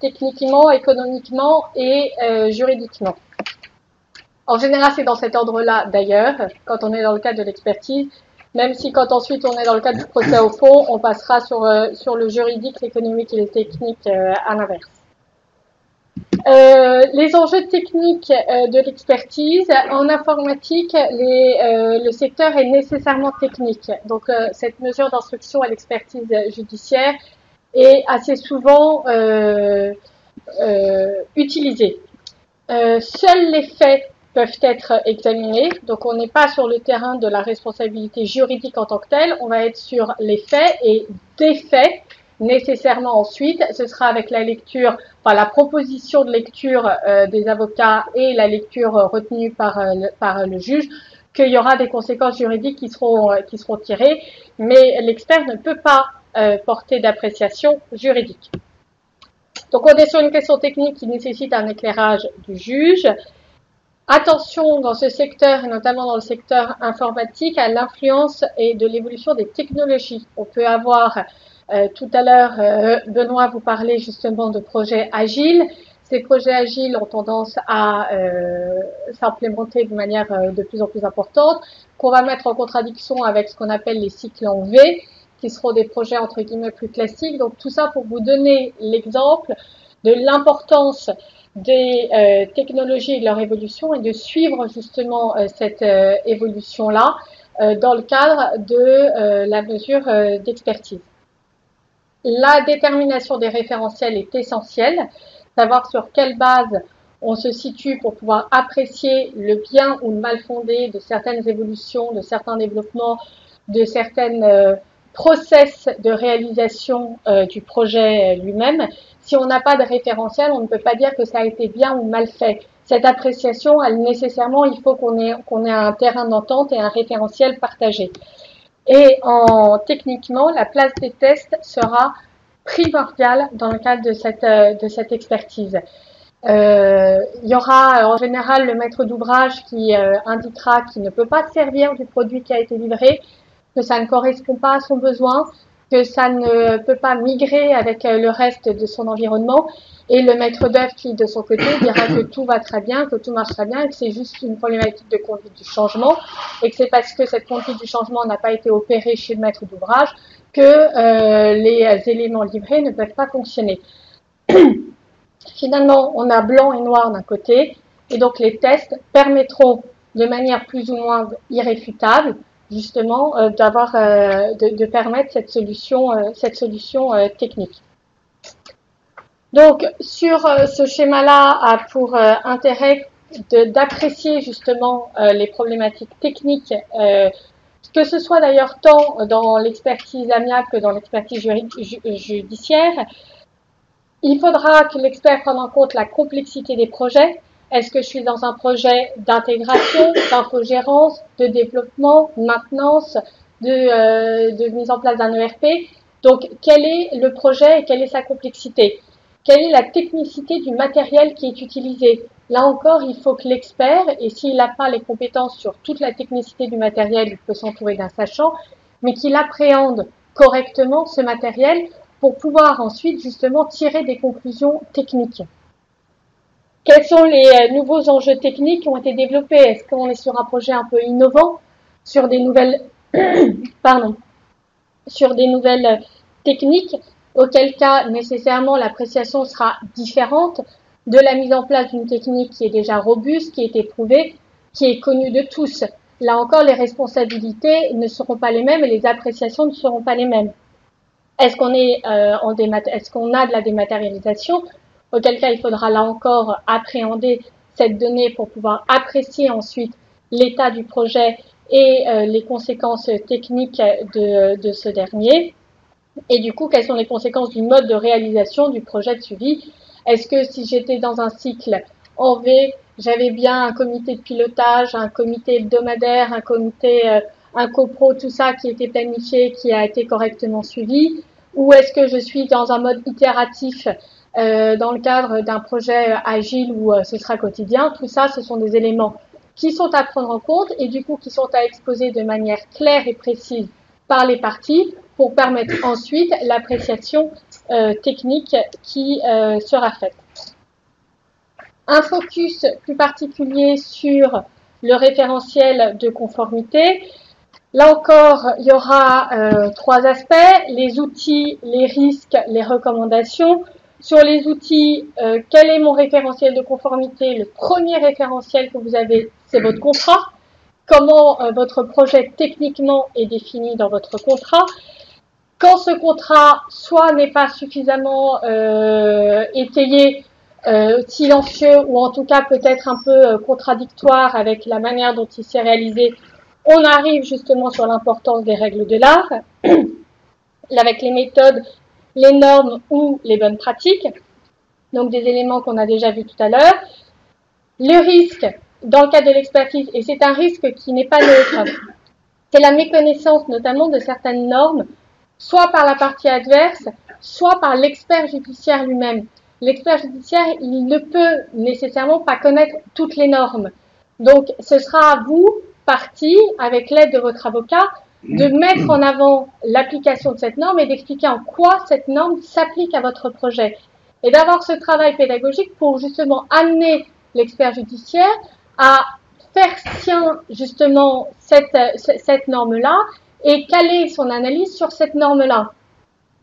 techniquement, économiquement et juridiquement. En général, c'est dans cet ordre-là d'ailleurs, quand on est dans le cadre de l'expertise, même si quand ensuite on est dans le cadre du procès au fond, on passera sur le juridique, l'économique et le technique à l'inverse. Les enjeux techniques de l'expertise. En informatique, le secteur est nécessairement technique. Donc, cette mesure d'instruction à l'expertise judiciaire est assez souvent utilisée. Seuls les faits peuvent être examinés. Donc, on n'est pas sur le terrain de la responsabilité juridique en tant que telle. On va être sur les faits et des faits. Nécessairement ensuite, ce sera avec la lecture, enfin la proposition de lecture des avocats et la lecture retenue par le juge, qu'il y aura des conséquences juridiques qui seront tirées, mais l'expert ne peut pas porter d'appréciation juridique. Donc on est sur une question technique qui nécessite un éclairage du juge. Attention dans ce secteur, et notamment dans le secteur informatique, à l'influence et de l'évolution des technologies. On peut avoir tout à l'heure, Benoît vous parlait justement de projets agiles. Ces projets agiles ont tendance à s'implémenter de manière de plus en plus importante, qu'on va mettre en contradiction avec ce qu'on appelle les cycles en V, qui seront des projets entre guillemets plus classiques. Donc tout ça pour vous donner l'exemple de l'importance des technologies et de leur évolution et de suivre justement cette évolution-là dans le cadre de la mesure d'expertise. La détermination des référentiels est essentielle, savoir sur quelle base on se situe pour pouvoir apprécier le bien ou le mal fondé de certaines évolutions, de certains développements, de certaines process de réalisation du projet lui-même. Si on n'a pas de référentiel, on ne peut pas dire que ça a été bien ou mal fait. Cette appréciation, elle nécessairement, il faut qu'on ait un terrain d'entente et un référentiel partagé. Et techniquement, la place des tests sera primordiale dans le cadre de cette expertise. Il y aura en général le maître d'ouvrage qui indiquera qu'il ne peut pas servir du produit qui a été livré, que ça ne correspond pas à son besoin, que ça ne peut pas migrer avec le reste de son environnement, et le maître d'œuvre qui, de son côté, dira que tout va très bien, que tout marche très bien, et que c'est juste une problématique de conduite du changement, et que c'est parce que cette conduite du changement n'a pas été opérée chez le maître d'ouvrage que les éléments livrés ne peuvent pas fonctionner. Finalement, on a blanc et noir d'un côté, et donc les tests permettront de manière plus ou moins irréfutable, justement, de permettre cette solution technique. Donc, sur ce schéma-là, a pour intérêt d'apprécier justement les problématiques techniques, que ce soit d'ailleurs tant dans l'expertise amiable que dans l'expertise judiciaire. Il faudra que l'expert prenne en compte la complexité des projets. Est-ce que je suis dans un projet d'intégration, d'infogérance, de développement, de maintenance, de mise en place d'un ERP? Donc, quel est le projet et quelle est sa complexité? Quelle est la technicité du matériel qui est utilisé? Là encore, il faut que l'expert, et s'il n'a pas les compétences sur toute la technicité du matériel, il peut s'entourer d'un sachant, mais qu'il appréhende correctement ce matériel pour pouvoir ensuite justement tirer des conclusions techniques. Quels sont les nouveaux enjeux techniques qui ont été développés? Est-ce qu'on est sur un projet un peu innovant, sur des nouvelles, sur des nouvelles techniques, auquel cas nécessairement l'appréciation sera différente de la mise en place d'une technique qui est déjà robuste, qui est éprouvée, qui est connue de tous. Là encore, les responsabilités ne seront pas les mêmes et les appréciations ne seront pas les mêmes. Est-ce qu'on est qu'on a de la dématérialisation? Auquel cas, il faudra là encore appréhender cette donnée pour pouvoir apprécier ensuite l'état du projet et les conséquences techniques de ce dernier. Et du coup, quelles sont les conséquences du mode de réalisation du projet de suivi? Est-ce que si j'étais dans un cycle en V, j'avais bien un comité de pilotage, un comité hebdomadaire, un copro, tout ça qui était planifié, qui a été correctement suivi? Ou est-ce que je suis dans un mode itératif dans le cadre d'un projet agile où ce sera quotidien. Tout ça, ce sont des éléments qui sont à prendre en compte et du coup qui sont à exposer de manière claire et précise par les parties pour permettre ensuite l'appréciation technique qui sera faite. Un focus plus particulier sur le référentiel de conformité. Là encore, il y aura trois aspects, les outils, les risques, les recommandations. Sur les outils, quel est mon référentiel de conformité? Le premier référentiel que vous avez, c'est votre contrat. Comment votre projet techniquement est défini dans votre contrat. Quand ce contrat soit n'est pas suffisamment étayé, silencieux ou en tout cas peut-être un peu contradictoire avec la manière dont il s'est réalisé, on arrive justement sur l'importance des règles de l'art, avec les méthodes, les normes ou les bonnes pratiques, donc des éléments qu'on a déjà vus tout à l'heure. Le risque, dans le cadre de l'expertise, et c'est un risque qui n'est pas neutre, c'est la méconnaissance notamment de certaines normes, soit par la partie adverse, soit par l'expert judiciaire lui-même. L'expert judiciaire, il ne peut nécessairement pas connaître toutes les normes. Donc, ce sera à vous, partie, avec l'aide de votre avocat, de mettre en avant l'application de cette norme et d'expliquer en quoi cette norme s'applique à votre projet. Et d'avoir ce travail pédagogique pour justement amener l'expert judiciaire à faire sien justement cette norme-là et caler son analyse sur cette norme-là.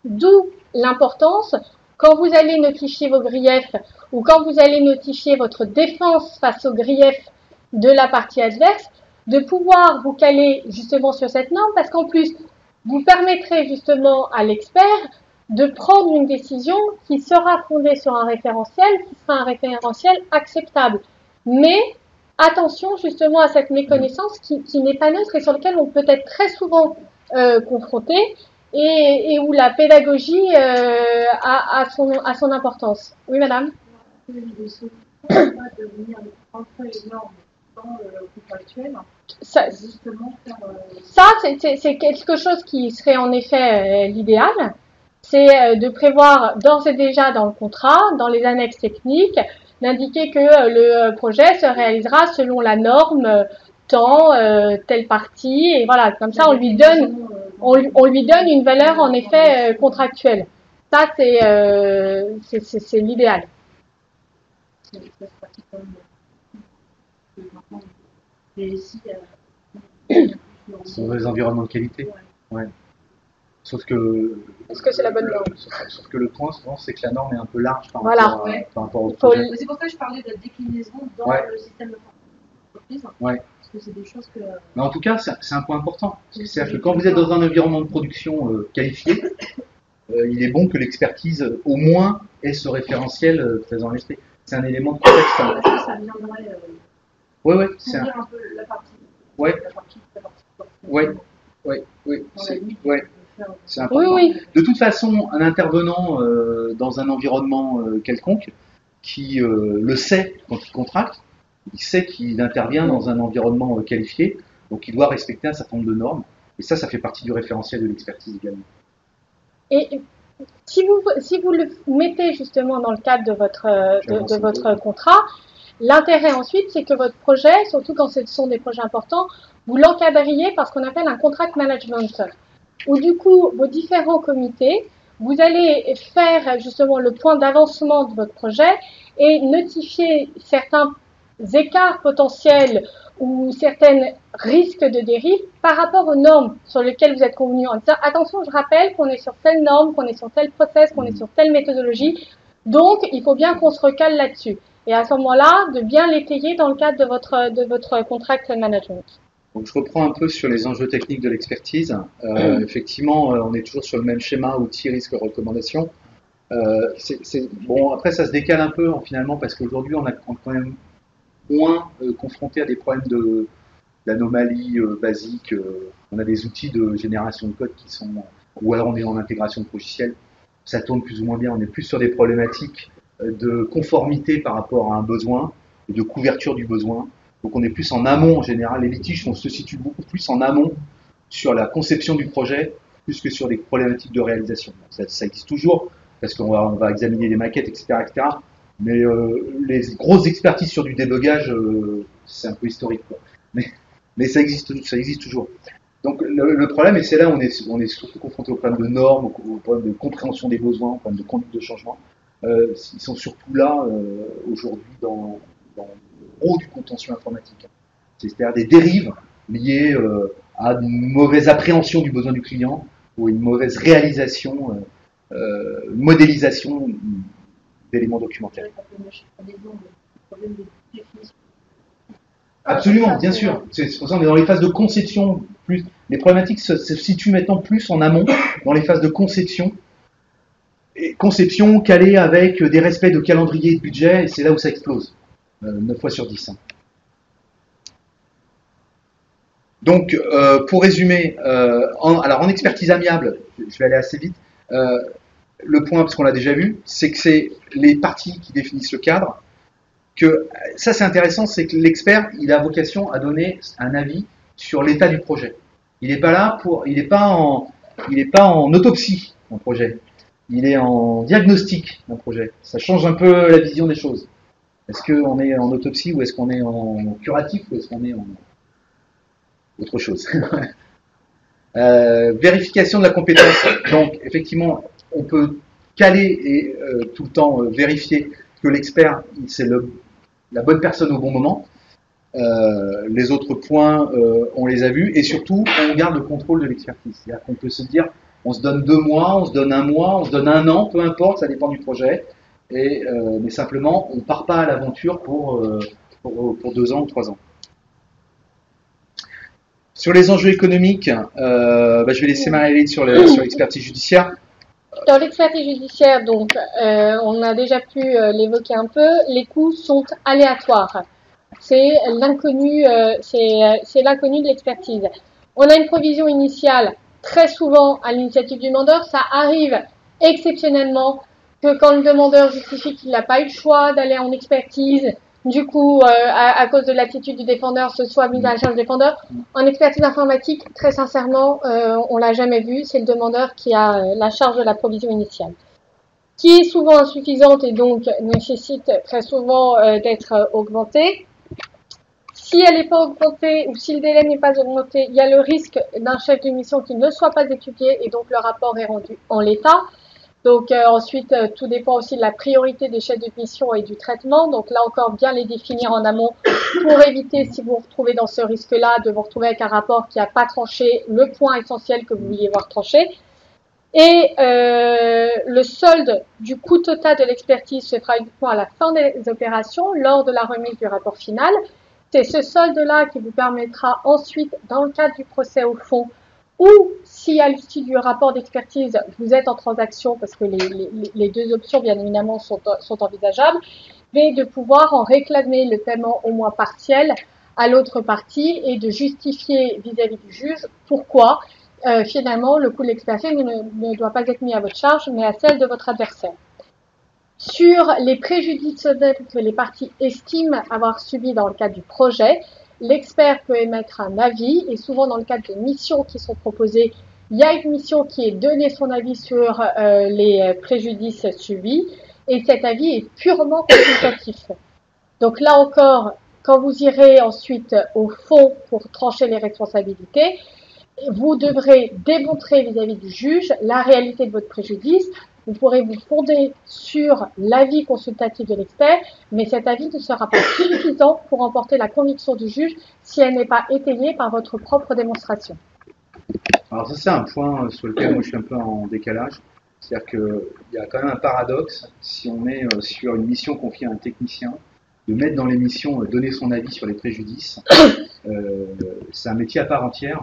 D'où l'importance, quand vous allez notifier vos griefs ou quand vous allez notifier votre défense face aux griefs de la partie adverse, de pouvoir vous caler justement sur cette norme, parce qu'en plus, vous permettrez justement à l'expert de prendre une décision qui sera fondée sur un référentiel, qui sera un référentiel acceptable. Mais attention justement à cette méconnaissance qui n'est pas neutre et sur laquelle on peut être très souvent confronté et où la pédagogie a son importance. Oui, madame. Ça, c'est quelque chose qui serait en effet l'idéal. C'est de prévoir d'ores et déjà dans le contrat, dans les annexes techniques, d'indiquer que le projet se réalisera selon la norme tant telle partie et voilà, comme ça on lui donne une valeur en effet contractuelle. Ça c'est l'idéal. Sur les environnements de qualité. Ouais. Sauf que. Est-ce que c'est la bonne norme? Sauf que le point, souvent, c'est que la norme est un peu large par rapport au projet. C'est pour ça que je parlais de déclinaison dans le système de entreprise. Ouais. Parce que c'est des choses que. Mais en tout cas, c'est un point important. C'est-à-dire que quand vous êtes dans un environnement de production qualifié, il est bon que l'expertise, au moins, ait ce référentiel présent à l'esprit. C'est un élément de contexte. Ça viendrait. Ouais. C'est un peu la partie. Ouais. C'est important. Oui. De toute façon, un intervenant dans un environnement quelconque qui le sait quand il contracte, il sait qu'il intervient dans un environnement qualifié, donc il doit respecter un certain nombre de normes. Et ça fait partie du référentiel de l'expertise également. Et si vous le mettez justement dans le cadre de votre contrat, l'intérêt ensuite, c'est que votre projet, surtout quand ce sont des projets importants, vous l'encadriez par ce qu'on appelle un contract management, où du coup, vos différents comités, vous allez faire justement le point d'avancement de votre projet et notifier certains écarts potentiels ou certains risques de dérive par rapport aux normes sur lesquelles vous êtes convenus en disant attention, je rappelle qu'on est sur telle norme, qu'on est sur tel process, qu'on est sur telle méthodologie, donc il faut bien qu'on se recale là-dessus. Et à ce moment-là, de bien l'étayer dans le cadre de votre contract management. Donc je reprends un peu sur les enjeux techniques de l'expertise. Effectivement, on est toujours sur le même schéma, outils, risques, recommandations. Bon, après ça se décale un peu finalement parce qu'aujourd'hui on est quand même moins confronté à des problèmes d'anomalies basiques. On a des outils de génération de code qui sont, ou alors on est en intégration de logiciels. Ça tourne plus ou moins bien. On est plus sur des problématiques de conformité par rapport à un besoin et de couverture du besoin. Donc on est plus en amont en général. Les litiges se situent beaucoup plus en amont sur la conception du projet plus que sur des problématiques de réalisation. Ça existe toujours, parce qu'on va examiner les maquettes, etc., etc. Mais les grosses expertises sur du débugage, c'est un peu historique, quoi. Mais ça existe toujours. Donc le problème, et c'est là où on est surtout confronté au problème de normes, au problème de compréhension des besoins, au problème de conduite de changement. Ils sont surtout là aujourd'hui dans le haut du contentieux informatique. C'est-à-dire des dérives liées à une mauvaise appréhension du besoin du client ou une mauvaise réalisation, modélisation d'éléments documentaires. Absolument, bien sûr. C'est pour ça qu'on est dans les phases de conception plus. Les problématiques se situent maintenant plus en amont, dans les phases de conception. Et conception calée avec des respects de calendrier et de budget, et c'est là où ça explose. 9 fois sur 10. Donc, pour résumer, en expertise amiable, je vais aller assez vite, le point, parce qu'on l'a déjà vu, c'est que c'est les parties qui définissent le cadre, que ça c'est intéressant, c'est que l'expert, il a vocation à donner un avis sur l'état du projet. Il n'est pas là il n'est pas en autopsie d'un projet. Il est en diagnostic d'un projet. Ça change un peu la vision des choses. Est-ce qu'on est en autopsie ou est-ce qu'on est en curatif ou est-ce qu'on est en autre chose? Vérification de la compétence. Donc effectivement, on peut caler et tout le temps vérifier que l'expert, c'est la bonne personne au bon moment. Les autres points, on les a vus, et surtout, on garde le contrôle de l'expertise. C'est-à-dire qu'on peut se dire, on se donne 2 mois, on se donne 1 mois, on se donne 1 an, peu importe, ça dépend du projet. Mais simplement, on ne part pas à l'aventure pour 2 ans ou 3 ans. Sur les enjeux économiques, je vais laisser Marie-Hélène sur l'expertise judiciaire. Dans l'expertise judiciaire, donc, on a déjà pu l'évoquer un peu, les coûts sont aléatoires. C'est l'inconnu de l'expertise. On a une provision initiale très souvent à l'initiative du demandeur. Ça arrive exceptionnellement que quand le demandeur justifie qu'il n'a pas eu le choix d'aller en expertise, du coup, à cause de l'attitude du défendeur, ce soit mis à la charge du défendeur. En expertise informatique, très sincèrement, on l'a jamais vu. C'est le demandeur qui a la charge de la provision initiale, qui est souvent insuffisante et donc nécessite très souvent d'être augmentée. Si elle n'est pas augmentée ou si le délai n'est pas augmenté, il y a le risque d'un chef de mission qui ne soit pas étudié et donc le rapport est rendu en l'état. Donc ensuite, tout dépend aussi de la priorité des chefs de mission et du traitement. Donc là encore, bien les définir en amont pour éviter, si vous vous retrouvez dans ce risque-là, de vous retrouver avec un rapport qui n'a pas tranché le point essentiel que vous vouliez voir tranché. Et le solde du coût total de l'expertise se fera uniquement à la fin des opérations, lors de la remise du rapport final. C'est ce solde-là qui vous permettra ensuite, dans le cadre du procès au fond, ou si à l'issue du rapport d'expertise, vous êtes en transaction, parce que les 2 options, bien évidemment, sont envisageables, mais de pouvoir en réclamer le paiement au moins partiel à l'autre partie et de justifier vis-à-vis du juge pourquoi finalement le coût de l'expertise ne doit pas être mis à votre charge, mais à celle de votre adversaire. Sur les préjudices que les parties estiment avoir subis dans le cadre du projet, l'expert peut émettre un avis, et souvent dans le cadre de missions qui sont proposées, il y a une mission qui est donner son avis sur les préjudices subis, et cet avis est purement consultatif. Donc là encore, quand vous irez ensuite au fond pour trancher les responsabilités, vous devrez démontrer vis-à-vis du juge la réalité de votre préjudice. Vous pourrez vous fonder sur l'avis consultatif de l'expert, mais cet avis ne sera pas suffisant pour emporter la conviction du juge si elle n'est pas étayée par votre propre démonstration. Alors ça, c'est un point sur lequel moi je suis un peu en décalage. C'est-à-dire qu'il y a quand même un paradoxe, si on est sur une mission confiée à un technicien, de mettre dans l'émission donner son avis sur les préjudices. C'est un métier à part entière,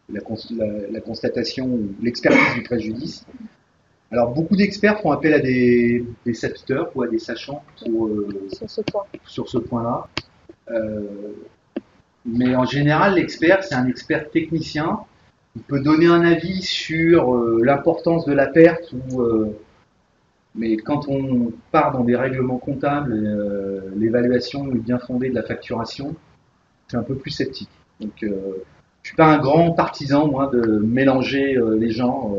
la constatation ou l'expertise du préjudice. Alors beaucoup d'experts font appel à des sapiteurs ou à des sachants sur ce point-là. Mais en général, l'expert, c'est un expert technicien. Il peut donner un avis sur l'importance de la perte, mais quand on part dans des règlements comptables, l'évaluation est bien fondée de la facturation, c'est un peu plus sceptique. Donc, je suis pas un grand partisan, moi, de mélanger les gens.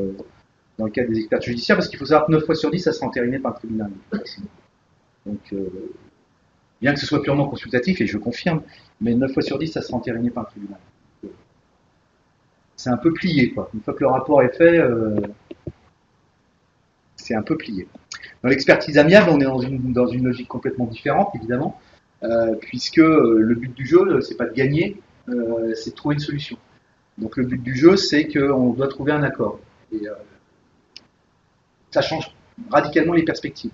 dans le cadre des expertises judiciaires, parce qu'il faut savoir que 9 fois sur 10, ça sera entériné par le tribunal. Donc, bien que ce soit purement consultatif, et je confirme, mais 9 fois sur 10, ça sera entériné par le tribunal. C'est un peu plié, quoi. Une fois que le rapport est fait, c'est un peu plié. Dans l'expertise amiable, on est dans une logique complètement différente, évidemment, puisque le but du jeu, c'est pas de gagner, c'est de trouver une solution. Donc le but du jeu, c'est qu'on doit trouver un accord. Et ça change radicalement les perspectives.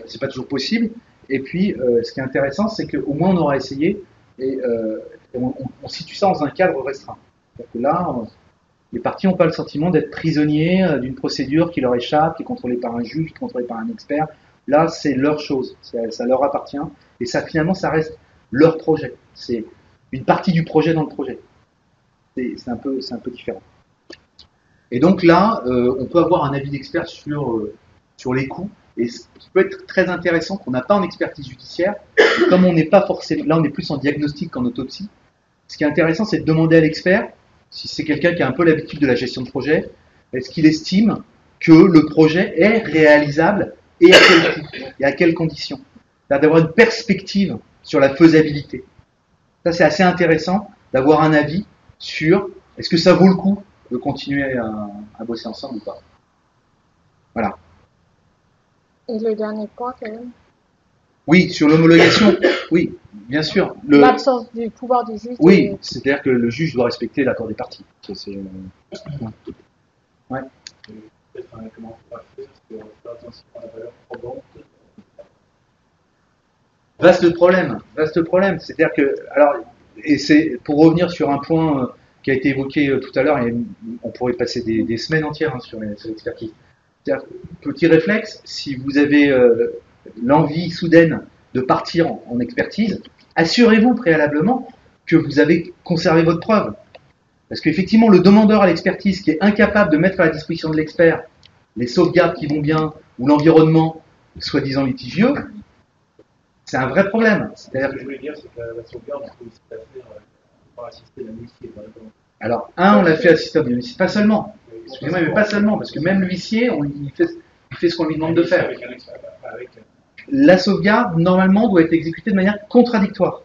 C'est pas toujours possible. Et puis, ce qui est intéressant, c'est qu'au moins on aura essayé et on situe ça dans un cadre restreint. C'est-à-dire que là, les parties n'ont pas le sentiment d'être prisonniers d'une procédure qui leur échappe, qui est contrôlée par un juge, qui est contrôlée par un expert. Là, c'est leur chose, ça leur appartient. Et ça, finalement, ça reste leur projet. C'est une partie du projet dans le projet. C'est un peu différent. Et donc là, on peut avoir un avis d'expert sur les coûts. Et ce qui peut être très intéressant, qu'on n'a pas en expertise judiciaire, comme on n'est pas forcément, là on est plus en diagnostic qu'en autopsie, ce qui est intéressant, c'est de demander à l'expert, si c'est quelqu'un qui a un peu l'habitude de la gestion de projet, est-ce qu'il estime que le projet est réalisable et à quel coût et à quelles conditions. D'avoir une perspective sur la faisabilité. Ça, c'est assez intéressant d'avoir un avis sur est-ce que ça vaut le coup de continuer à bosser ensemble ou pas. Voilà. Et le dernier point, quand même. Oui, sur l'homologation, oui, bien sûr. L'absence du pouvoir du juge. Oui, c'est-à-dire que le juge doit respecter l'accord des parties. Ça, c'est, ouais. Comment on va faire si on fait attention à la valeur probante? Vaste problème. C'est-à-dire que, alors, et c'est pour revenir sur un point qui a été évoqué tout à l'heure, et on pourrait passer des semaines entières sur l'expertise. C'est-à-dire, petit réflexe, si vous avez l'envie soudaine de partir en expertise, assurez-vous préalablement que vous avez conservé votre preuve. Parce qu'effectivement, le demandeur à l'expertise qui est incapable de mettre à la disposition de l'expert les sauvegardes qui vont bien ou l'environnement soi-disant litigieux, c'est un vrai problème. C'est-à-dire Ce que je voulais dire, c'est que la sauvegarde, on peut aussi la faire par assister à l'huissier, par exemple. Alors, on l'a fait assister à l'huissier, pas seulement. Excusez-moi, mais pas seulement, parce que même l'huissier, il fait ce qu'on lui demande de faire. La sauvegarde, normalement, doit être exécutée de manière contradictoire.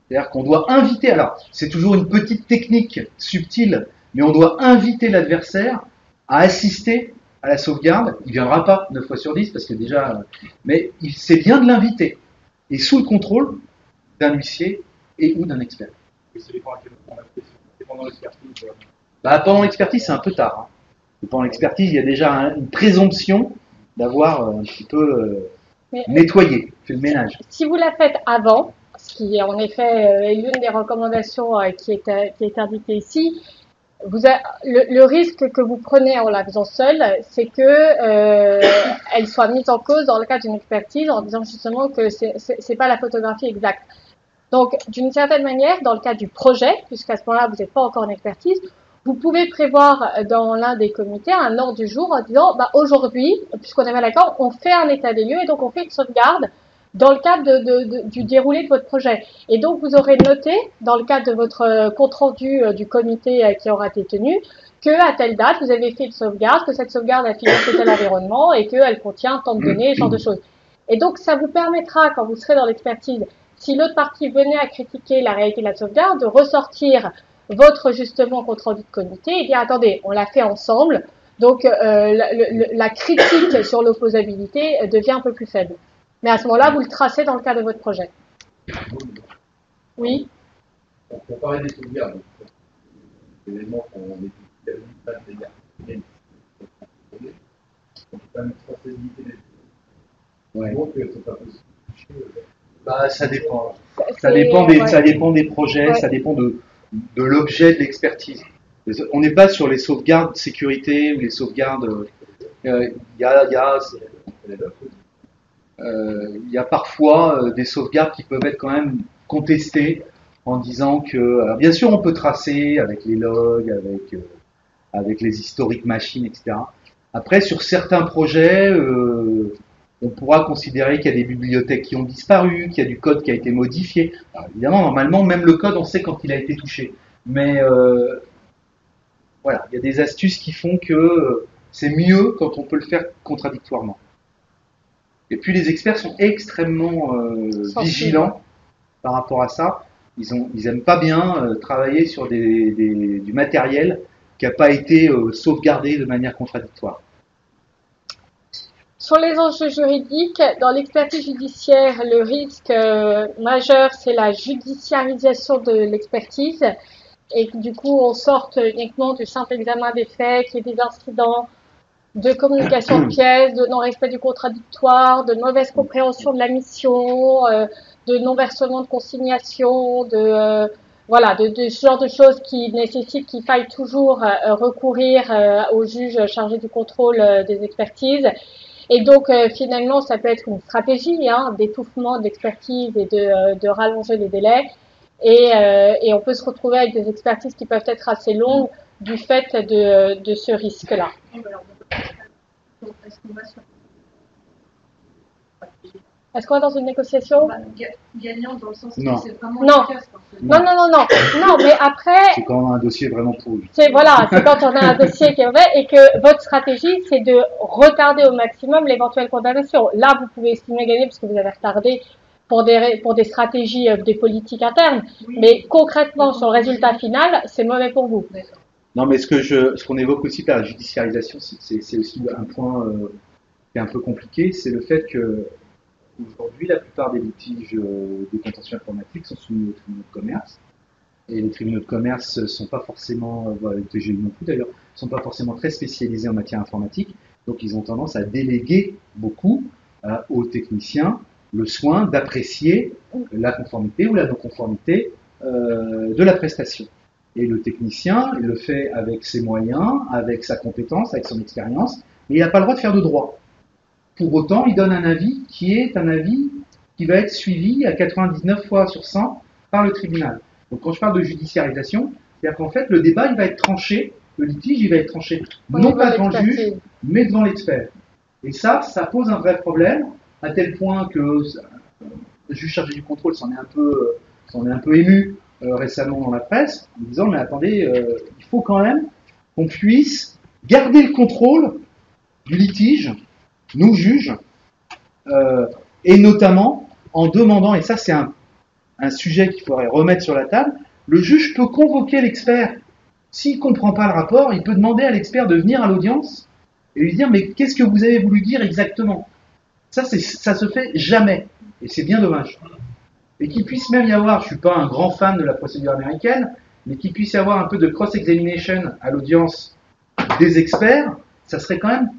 C'est-à-dire qu'on doit inviter, alors, c'est toujours une petite technique subtile, mais on doit inviter l'adversaire à assister à la sauvegarde. Il ne viendra pas 9 fois sur 10, parce que déjà, mais c'est bien de l'inviter. Et sous le contrôle d'un huissier et ou d'un expert. Et ça dépend à quel moment on l'a fait. C'est pendant l'expertise. Pendant l'expertise, c'est un peu tard. Hein. Et pendant l'expertise, il y a déjà une présomption d'avoir un petit peu nettoyé, fait le ménage. Si vous la faites avant, ce qui en effet est l'une des recommandations qui est indiquée ici, le risque que vous prenez en la faisant seule, c'est que elle soit mise en cause dans le cadre d'une expertise en disant justement que c'est pas la photographie exacte. Donc, d'une certaine manière, dans le cadre du projet, puisqu'à ce moment-là, vous n'êtes pas encore en expertise, vous pouvez prévoir dans l'un des comités un ordre du jour en disant, aujourd'hui, puisqu'on est mal d'accord, on fait un état des lieux et donc on fait une sauvegarde dans le cadre du déroulé de votre projet. Et donc, vous aurez noté, dans le cadre de votre compte-rendu du comité qui aura été tenu, que à telle date, vous avez fait une sauvegarde, que cette sauvegarde a financé tel environnement et qu'elle contient tant de données, ce genre de choses. Et donc, ça vous permettra, quand vous serez dans l'expertise, si l'autre partie venait à critiquer la réalité de la sauvegarde, de ressortir votre justement compte rendu de comité et dire attendez, on l'a fait ensemble, donc la critique sur l'opposabilité devient un peu plus faible. Mais à ce moment-là, vous le tracez dans le cadre de votre projet. Oui. Pour parler des sauvegardes, l'élément qu'on étudie pas des gardes, on peut pas mettre traçabilité des Ouais. donc c'est pas possible. Ça dépend. Ça dépend des projets, ça dépend de l'objet de l'expertise. On n'est pas sur les sauvegardes sécurité ou les sauvegardes. Il y a parfois des sauvegardes qui peuvent être quand même contestées en disant que, alors bien sûr, on peut tracer avec les logs, avec les historiques machines, etc. Après, sur certains projets, on pourra considérer qu'il y a des bibliothèques qui ont disparu, qu'il y a du code qui a été modifié. Alors, évidemment, normalement, même le code, on sait quand il a été touché. Mais voilà, il y a des astuces qui font que c'est mieux quand on peut le faire contradictoirement. Et puis les experts sont extrêmement vigilants par rapport à ça. Ils aiment pas bien travailler sur du matériel qui n'a pas été sauvegardé de manière contradictoire. Sur les enjeux juridiques, dans l'expertise judiciaire, le risque majeur, c'est la judiciarisation de l'expertise et que du coup, on sorte uniquement du simple examen des faits, qu'il y ait des incidents de communication de pièces, de non-respect du contradictoire, de mauvaise compréhension de la mission, de non-versement de consignation, voilà, de ce genre de choses qui nécessitent qu'il faille toujours recourir au juge chargé du contrôle des expertises. Et donc, finalement, ça peut être une stratégie d'étouffement de l'expertise et de rallonger les délais. Et on peut se retrouver avec des expertises qui peuvent être assez longues du fait de ce risque-là. Est-ce qu'on va dans une négociation? Gagnant dans le sens Non. que c'est vraiment Non. efficace. Non, mais après, C'est quand un dossier vraiment pourri. c'est quand on a un dossier qui est vrai et que votre stratégie, c'est de retarder au maximum l'éventuelle condamnation. Là, vous pouvez estimer gagner parce que vous avez retardé pour des stratégies, des politiques internes. Oui. Mais concrètement, sur le résultat final, c'est mauvais pour vous. Non, mais ce qu'on évoque aussi par la judiciarisation, c'est aussi un point qui est un peu compliqué, c'est le fait que aujourd'hui, la plupart des litiges des contentieux informatiques sont soumis aux tribunaux de commerce. Et les tribunaux de commerce sont pas forcément, le TGI non plus d'ailleurs, sont pas forcément très spécialisés en matière informatique. Donc ils ont tendance à déléguer beaucoup aux techniciens le soin d'apprécier la conformité ou la non-conformité de la prestation. Et le technicien, il le fait avec ses moyens, avec sa compétence, avec son expérience, mais il n'a pas le droit de faire de droit. Pour autant, il donne un avis qui est un avis qui va être suivi à 99 fois sur 100 par le tribunal. Donc quand je parle de judiciarisation, c'est-à-dire qu'en fait, le débat, il va être tranché, le litige, il va être tranché, non pas devant le juge, mais devant l'expert. Et ça pose un vrai problème, à tel point que le juge chargé du contrôle s'en est un peu ému récemment dans la presse, en disant, mais attendez, il faut quand même qu'on puisse garder le contrôle du litige, nous juges, et notamment en demandant, et ça c'est un sujet qu'il faudrait remettre sur la table, le juge peut convoquer l'expert. S'il ne comprend pas le rapport, il peut demander à l'expert de venir à l'audience et lui dire, mais qu'est-ce que vous avez voulu dire exactement? Ça se fait jamais, et c'est bien dommage. Et qu'il puisse même y avoir, je ne suis pas un grand fan de la procédure américaine, mais qu'il puisse y avoir un peu de cross-examination à l'audience des experts, ça serait quand même,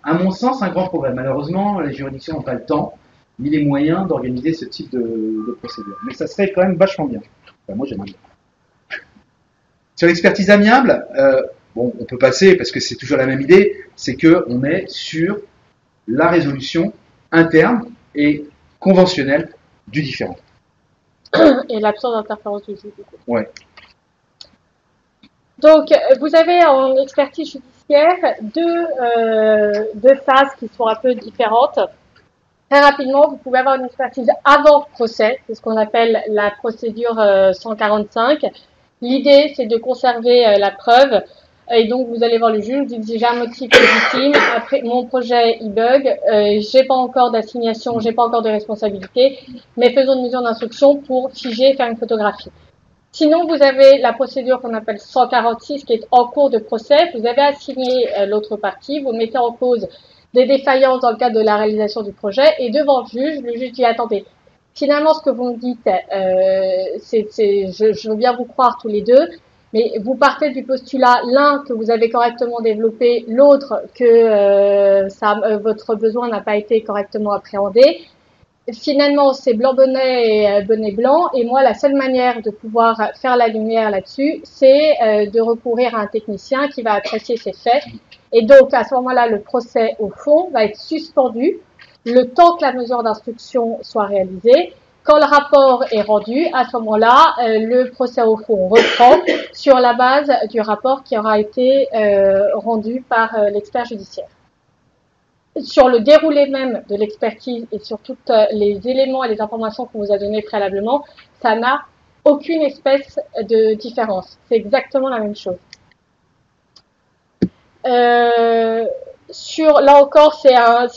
à mon sens, un grand progrès. Malheureusement, les juridictions n'ont pas le temps, ni les moyens d'organiser ce type de procédure. Mais ça serait quand même vachement bien. Enfin, moi, j'aimerais bien. Sur l'expertise amiable, on peut passer, parce que c'est toujours la même idée, c'est qu'on est sur la résolution interne et conventionnelle du différend. Et l'absence d'interférence du juge. Ouais. Donc, vous avez en expertise judiciaire deux phases qui sont un peu différentes. Très rapidement, vous pouvez avoir une expertise avant procès, c'est ce qu'on appelle la procédure 145. L'idée, c'est de conserver la preuve. Et donc, vous allez voir le juge, vous dites, j'ai un motif légitime, après, mon projet, il bug, j'ai pas encore d'assignation, j'ai pas encore de responsabilité, mais faisons une mesure d'instruction pour figer et faire une photographie. Sinon, vous avez la procédure qu'on appelle 146 qui est en cours de procès. Vous avez assigné l'autre partie, vous mettez en cause des défaillances dans le cadre de la réalisation du projet et devant le juge dit attendez, finalement ce que vous me dites, je veux bien vous croire tous les deux, mais vous partez du postulat l'un que vous avez correctement développé, l'autre que votre besoin n'a pas été correctement appréhendé. Finalement, c'est blanc bonnet et bonnet blanc. Et moi, la seule manière de pouvoir faire la lumière là-dessus, c'est de recourir à un technicien qui va apprécier ces faits. Et donc, à ce moment-là, le procès au fond va être suspendu le temps que la mesure d'instruction soit réalisée. Quand le rapport est rendu, à ce moment-là, le procès au fond reprend sur la base du rapport qui aura été rendu par l'expert judiciaire. Sur le déroulé même de l'expertise et sur tous les éléments et les informations qu'on vous a données préalablement, ça n'a aucune espèce de différence. C'est exactement la même chose. Là encore, c'est un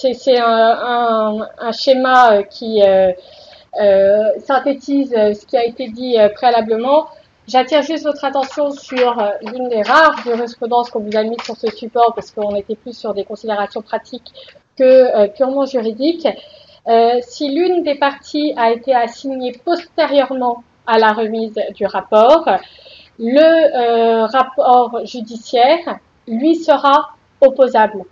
schéma qui synthétise ce qui a été dit préalablement. J'attire juste votre attention sur l'une des rares jurisprudences qu'on vous a mis sur ce support, parce qu'on était plus sur des considérations pratiques que purement juridiques. Si l'une des parties a été assignée postérieurement à la remise du rapport, le rapport judiciaire lui sera opposable.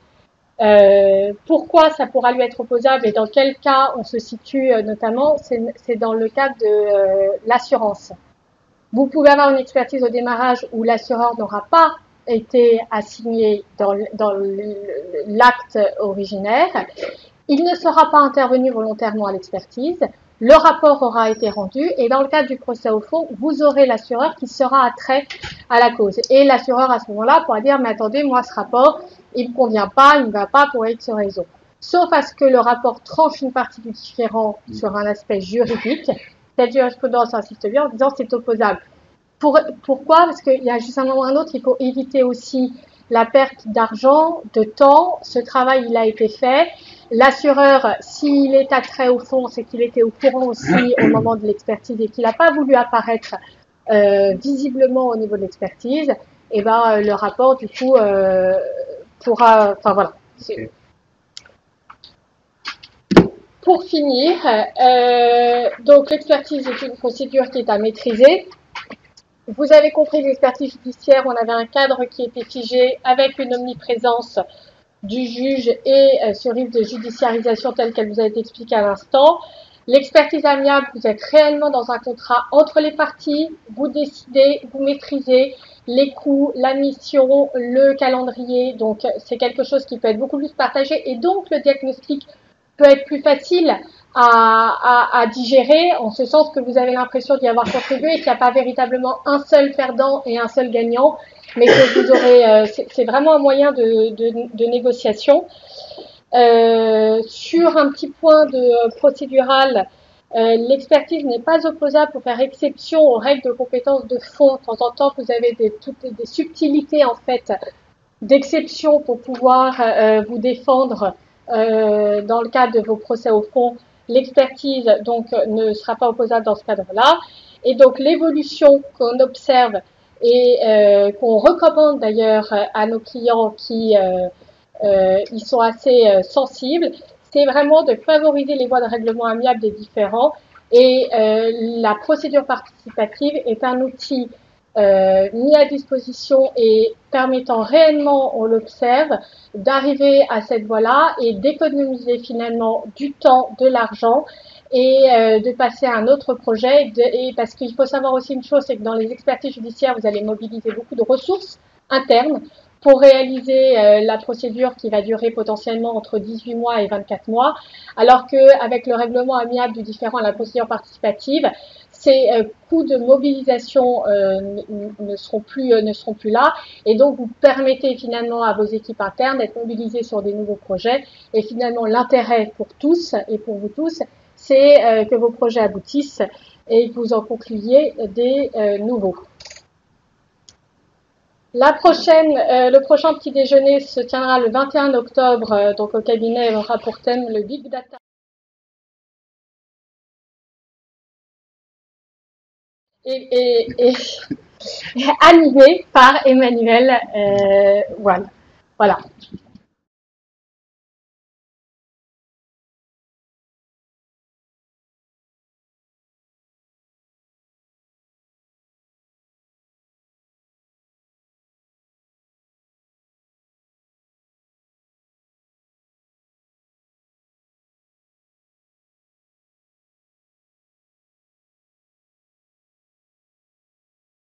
Pourquoi ça pourra lui être opposable et dans quel cas on se situe notamment, c'est dans le cas de l'assurance. Vous pouvez avoir une expertise au démarrage où l'assureur n'aura pas été assigné dans l'acte originaire. Il ne sera pas intervenu volontairement à l'expertise. Le rapport aura été rendu et dans le cadre du procès au fond, vous aurez l'assureur qui sera attrait à la cause. Et l'assureur à ce moment-là pourra dire, mais attendez, moi ce rapport, il ne convient pas, il ne va pas pour X raison. Sauf à ce que le rapport tranche une partie du différend sur un aspect juridique. Cette jurisprudence insiste bien en disant c'est opposable. Pourquoi? Parce qu'il y a juste un moment ou un autre, il faut éviter aussi la perte d'argent, de temps. Ce travail, il a été fait. L'assureur, s'il est attrait au fond, c'est qu'il était au courant aussi au moment de l'expertise et qu'il n'a pas voulu apparaître visiblement au niveau de l'expertise. Et ben le rapport, du coup, pourra. Enfin voilà. Okay. Pour finir, donc l'expertise est une procédure qui est à maîtriser. Vous avez compris, l'expertise judiciaire, on avait un cadre qui était figé avec une omniprésence du juge et ce risque de judiciarisation tel qu'elle vous a été expliquée à l'instant. L'expertise amiable, vous êtes réellement dans un contrat entre les parties, vous décidez, vous maîtrisez les coûts, la mission, le calendrier, donc c'est quelque chose qui peut être beaucoup plus partagé et donc le diagnostic peut être plus facile à digérer, en ce sens que vous avez l'impression d'y avoir contribué et qu'il n'y a pas véritablement un seul perdant et un seul gagnant, mais que vous aurez, c'est vraiment un moyen de négociation. Sur un petit point de procédural, l'expertise n'est pas opposable pour faire exception aux règles de compétences de fond. De temps en temps, vous avez des subtilités en fait d'exception pour pouvoir vous défendre dans le cadre de vos procès au fond. L'expertise donc ne sera pas opposable dans ce cadre-là. Et donc l'évolution qu'on observe et qu'on recommande d'ailleurs à nos clients qui ils sont assez sensibles, c'est vraiment de favoriser les voies de règlement amiable des différends. Et la procédure participative est un outil mis à disposition et permettant réellement, on l'observe, d'arriver à cette voie-là et d'économiser finalement du temps, de l'argent et de passer à un autre projet. Et parce qu'il faut savoir aussi une chose, c'est que dans les expertises judiciaires, vous allez mobiliser beaucoup de ressources internes pour réaliser la procédure qui va durer potentiellement entre 18 mois et 24 mois, alors qu'avec le règlement amiable du différend à la procédure participative, ces coûts de mobilisation ne seront plus là et donc vous permettez finalement à vos équipes internes d'être mobilisées sur des nouveaux projets et finalement l'intérêt pour tous et pour vous tous, c'est que vos projets aboutissent et que vous en concluiez des nouveaux. Le prochain petit déjeuner se tiendra le 21 octobre, donc au cabinet aura pour thème le Big Data. Et animé par Emmanuel Voilà.